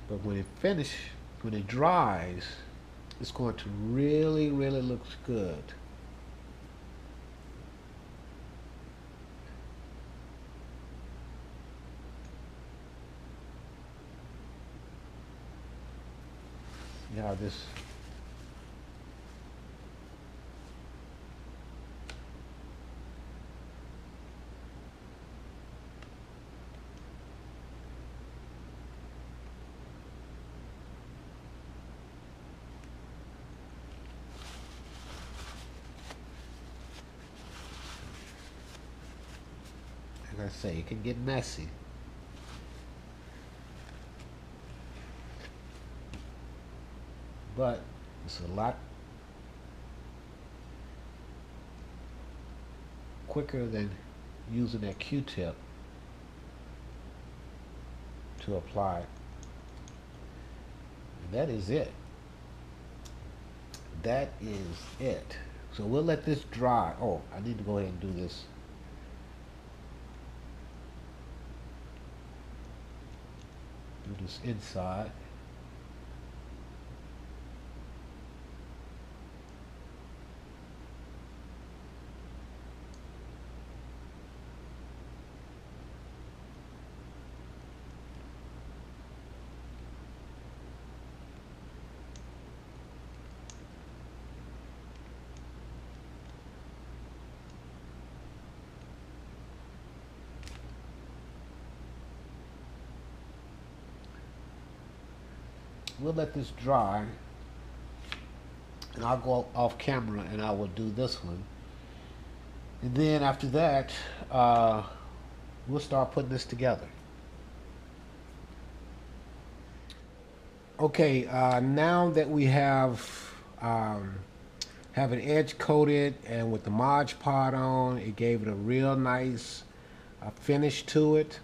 But when it dries, it's going to really look good. Now this like I say, it can get messy. But it's a lot quicker than using that Q-tip to apply it. And that is it. That is it. So we'll let this dry. Oh, I need to go ahead and do this. Do this inside. We'll let this dry, and I'll go off camera and I will do this one. And then after that, we'll start putting this together. Okay, now that we have it edge coated and with the Mod Podge on, it gave it a real nice finish to it.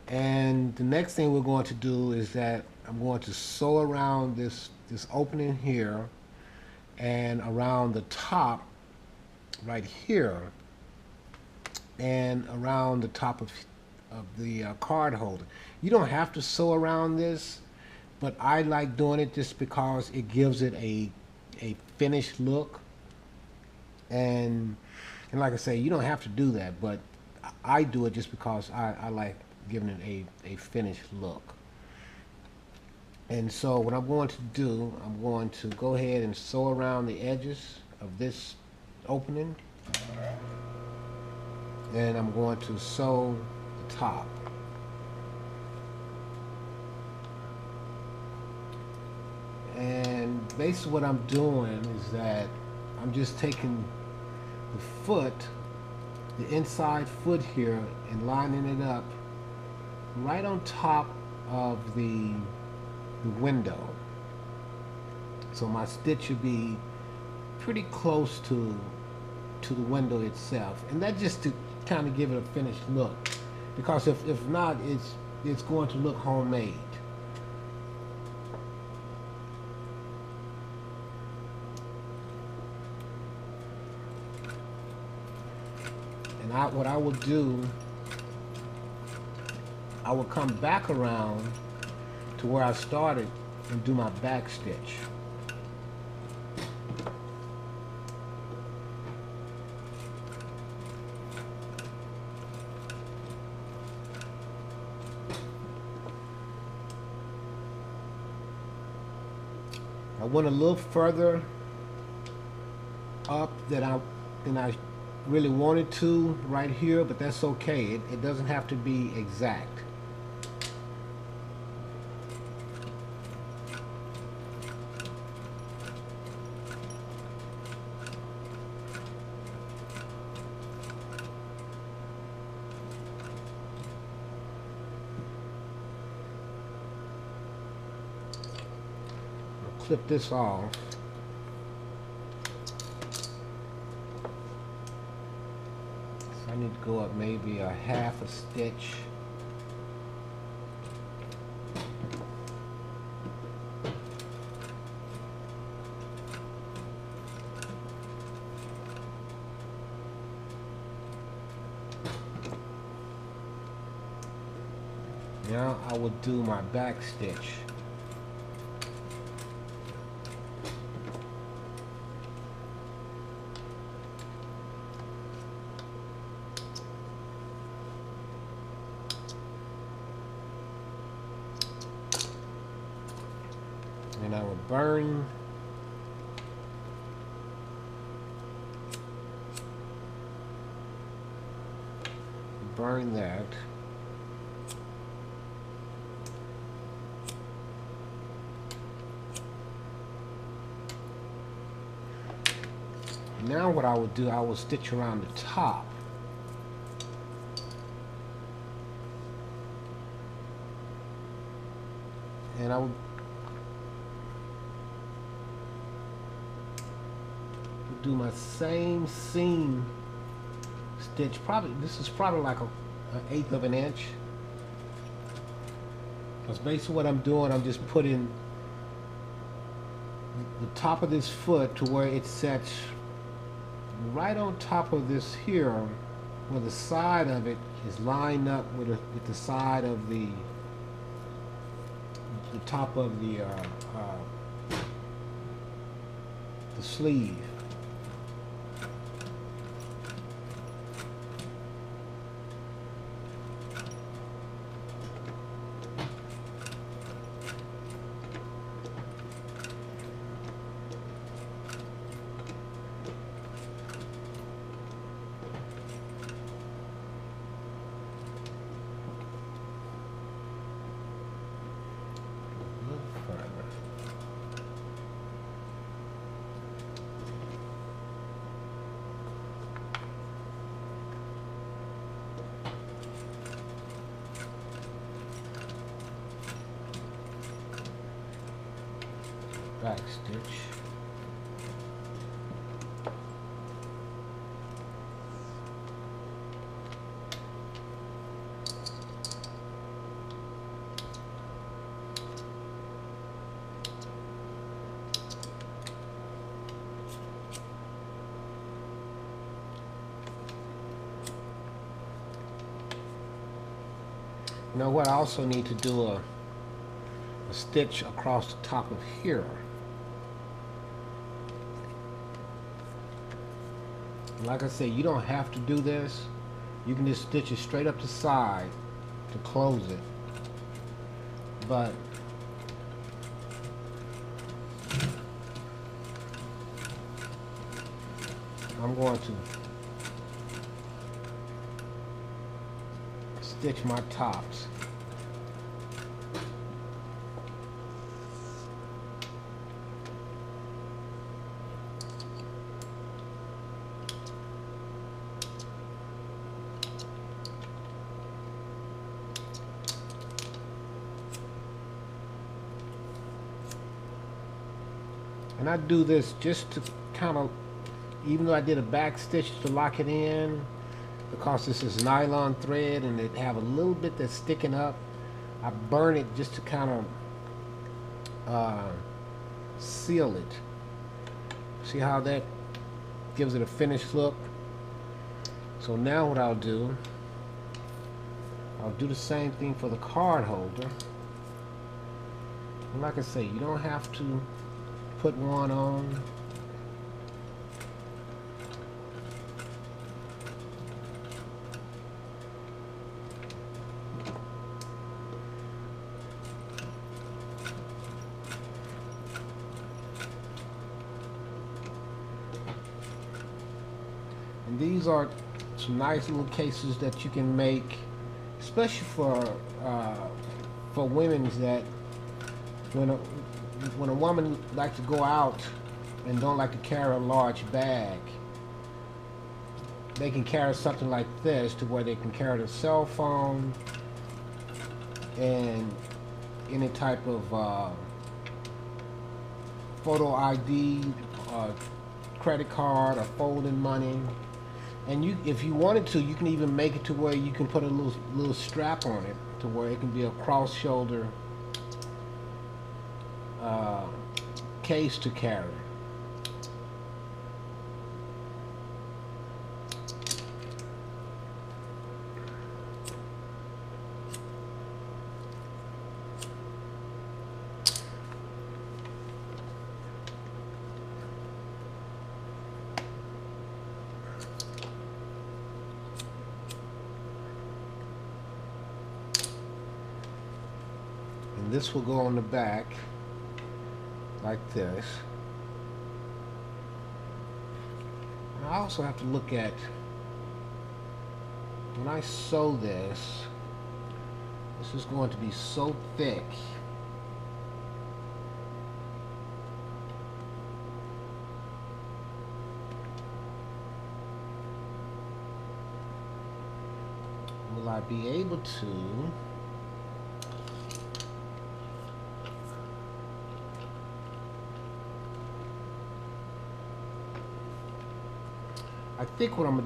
And the next thing we're going to do is that I'm going to sew around this opening here and around the top right here, and around the top of the card holder. You don't have to sew around this, but I like doing it just because it gives it a finished look. And like I say, you don't have to do that, but I do it just because I like giving it a finished look. And so what I'm going to do, I'm going to go ahead and sew around the edges of this opening, and I'm going to sew the top. And basically what I'm doing is that I'm just taking the foot, the inside foot here, and lining it up right on top of the window. So my stitch should be pretty close to the window itself, and that just to kind of give it a finished look, because if not, it's going to look homemade. And what I will do, I will come back around to where I started and do my back stitch. I went a little further up than I really wanted to right here, but that's okay. It doesn't have to be exact. I'll clip this off. I need to go up maybe a half a stitch. Now I will do my back stitch. And I will burn that. Now what I will do, I will stitch around the top. And I will do my same seam stitch. This is probably like an eighth of an inch. Because basically what I'm doing, I'm just putting the top of this foot to where it sets right on top of this here, where the side of it is lined up with the side of the top of the sleeve. Back stitch. You know what? I also need to do a stitch across the top of here. Like I said, you don't have to do this. You can just stitch it straight up the side to close it. But I'm going to stitch my tops. And I do this just to kind of, even though I did a back stitch to lock it in, because this is nylon thread and it have a little bit that's sticking up, I burn it just to kind of seal it. See how that gives it a finished look? So now what I'll do the same thing for the card holder. And like I say, you don't have to put one on. And these are some nice little cases that you can make, especially for women that when a woman likes to go out and don't like to carry a large bag, they can carry something like this to where they can carry their cell phone and any type of photo ID, credit card, or folding money. And you, if you wanted to, you can even make it to where you can put a little strap on it to where it can be a cross-shoulder case to carry. And this will go on the back like this. And I also have to look at, when I sew this, this is going to be so thick will I be able to I think what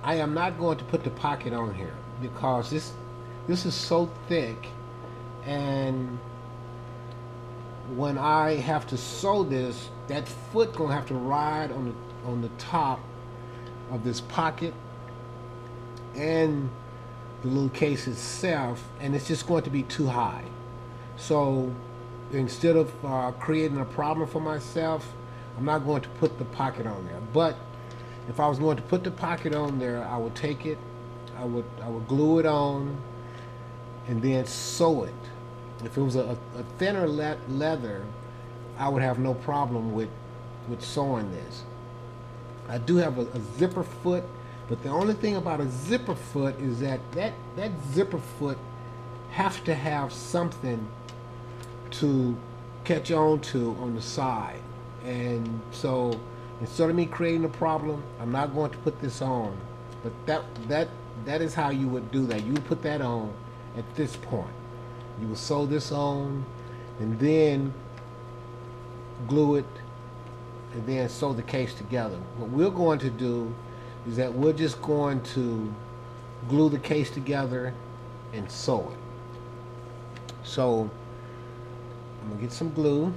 I am not going to put the pocket on here because this is so thick, and when I have to sew this, that foot gonna have to ride on the top of this pocket and the little case itself, and it's just going to be too high. So instead of creating a problem for myself, I'm not going to put the pocket on there. But if I was going to put the pocket on there, I would take it, I would glue it on, and then sew it. If it was a thinner leather, I would have no problem with sewing this. I do have a zipper foot, but the only thing about a zipper foot is that zipper foot have to have something to catch on to on the side. And so instead of me creating a problem, I'm not going to put this on. But that is how you would do that. You would put that on at this point. You would sew this on and then glue it and then sew the case together. What we're going to do is that we're just going to glue the case together and sew it. So I'm gonna get some glue,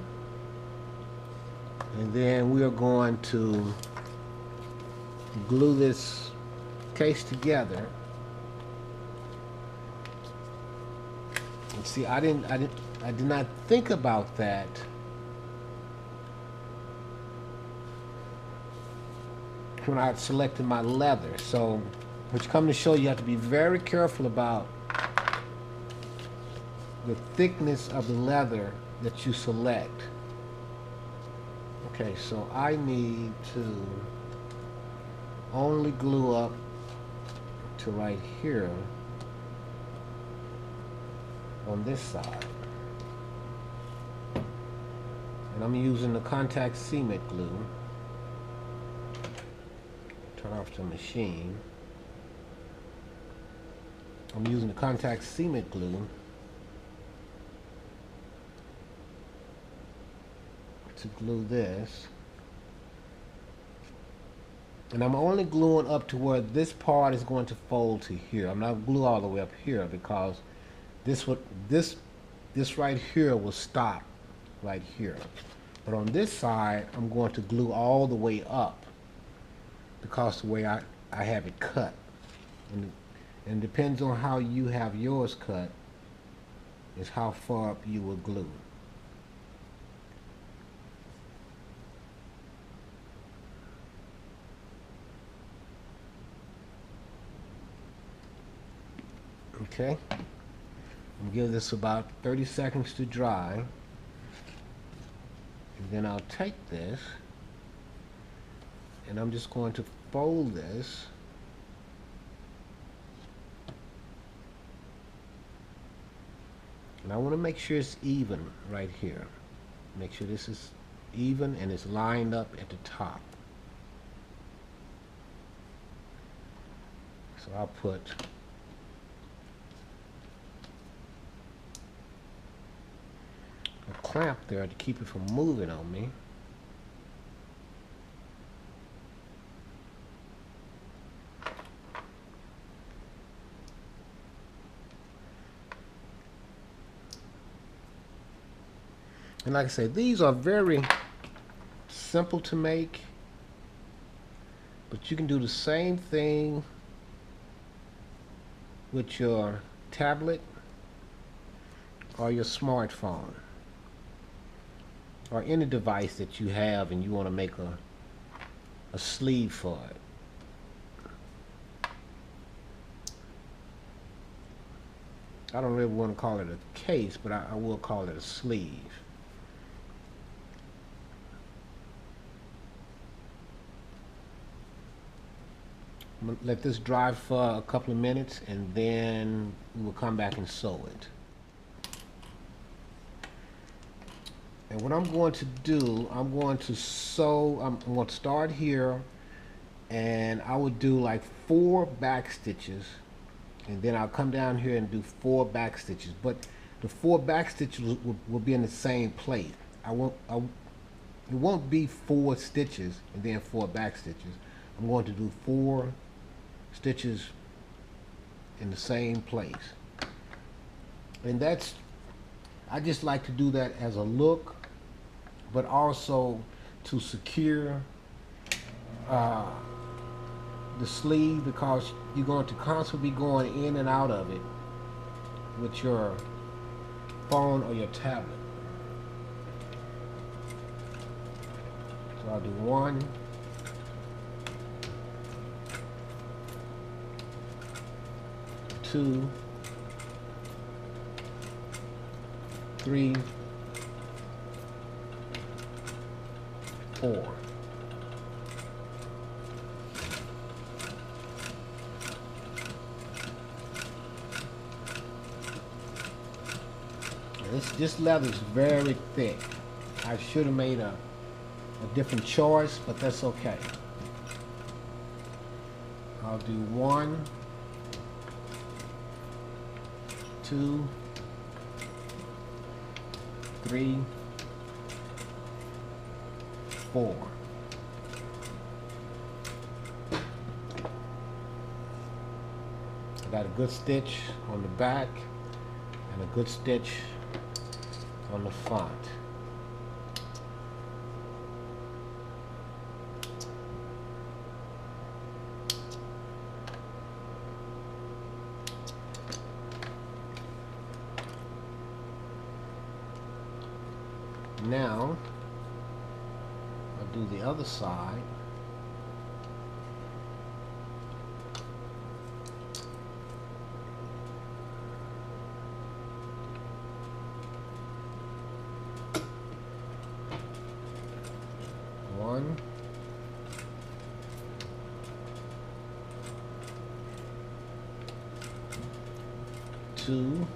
and then we are going to glue this case together. See, I did not think about that when I selected my leather. So, which come to show you have to be very careful about the thickness of the leather that you select. Okay, so I need to only glue up to right here on this side. And I'm using the contact cement glue. Turn off the machine. I'm using the contact cement glue to glue this. And I'm only gluing up to where this part is going to fold to here. I'm not glue all the way up here because this right here will stop right here. But on this side, I'm going to glue all the way up because the way I have it cut. And it depends on how you have yours cut is how far up you will glue. Okay, I'm gonna give this about 30 seconds to dry, and then I'll take this and I'm just going to fold this and I want to make sure it's even right here. Make sure this is even and it's lined up at the top. So I'll put a clamp there to keep it from moving on me. And like I say, these are very simple to make, but you can do the same thing with your tablet or your smartphone, or any device that you have and you want to make a sleeve for it. I don't really want to call it a case, but I will call it a sleeve. I'm going to let this dry for a couple of minutes and then we'll come back and sew it. And what I'm going to do, I'm going to sew, I'm going to start here and I would do like 4 back stitches and then I'll come down here and do 4 back stitches. But the 4 back stitches will be in the same place. It won't be 4 stitches and then 4 back stitches. I'm going to do 4 stitches in the same place. And that's, I just like to do that as a look, but also to secure the sleeve, because you're going to constantly be going in and out of it with your phone or your tablet. So I'll do 1, 2, 3, 4. This leather is very thick. I should have made a different choice, but that's okay. I'll do 1, 2, 3, 4. I got a good stitch on the back and a good stitch on the front. Now I'll do the other side. One, two,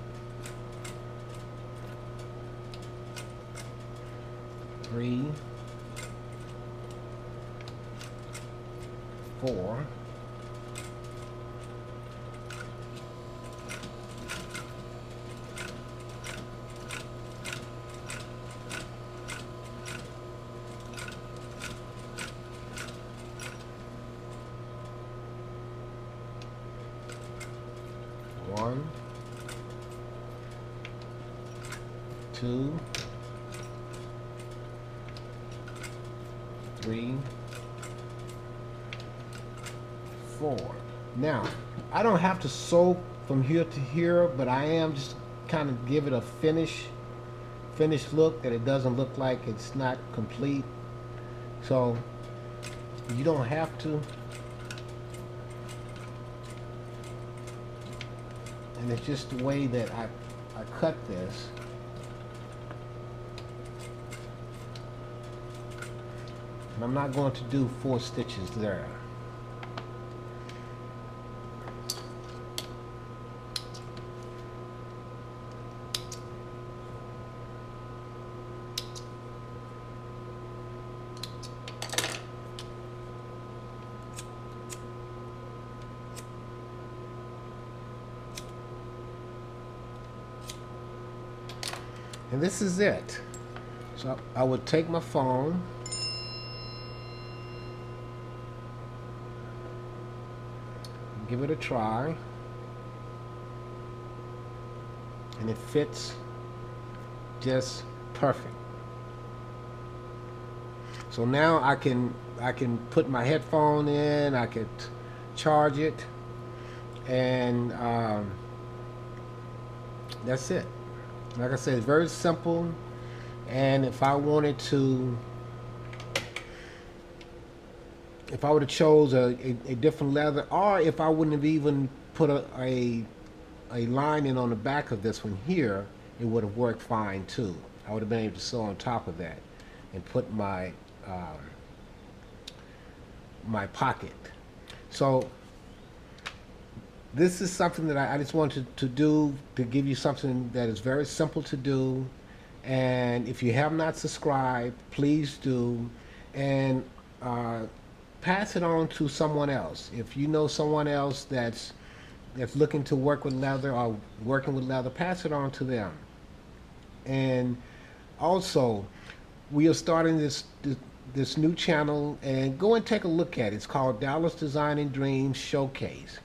three, four, one, two, three, four. Now, I don't have to sew from here to here, but I am just kind of give it a finished look, that it doesn't look like it's not complete. So you don't have to. And it's just the way that I cut this. And I'm not going to do 4 stitches there. And this is it. So I would take my phone, give it a try, and it fits just perfect. So now I can put my headphone in, I could charge it, and that's it. Like I said, it's very simple. And if I wanted to, if I would have chose a different leather, or if I wouldn't have even put a lining on the back of this one here, it would have worked fine too. I would have been able to sew on top of that and put my my pocket. So this is something that I just wanted to do, to give you something that is very simple to do. And if you have not subscribed, please do, and pass it on to someone else. If you know someone else that's looking to work with leather or working with leather, pass it on to them. And also, we are starting this new channel, and go and take a look at it. It's called Dallas Designing Dreams Showcase.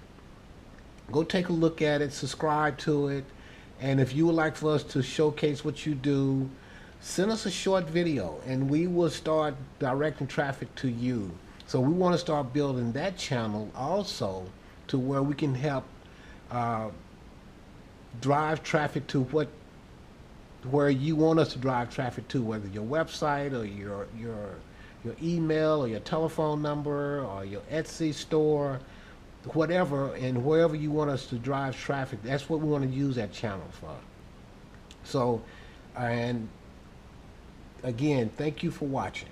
Go take a look at it, subscribe to it, and if you would like for us to showcase what you do, send us a short video and we will start directing traffic to you. So we want to start building that channel also, to where we can help drive traffic to where you want us to drive traffic to, whether your website or your email or your telephone number or your Etsy store, whatever, and wherever you want us to drive traffic. That's what we want to use that channel for. So, and again, thank you for watching.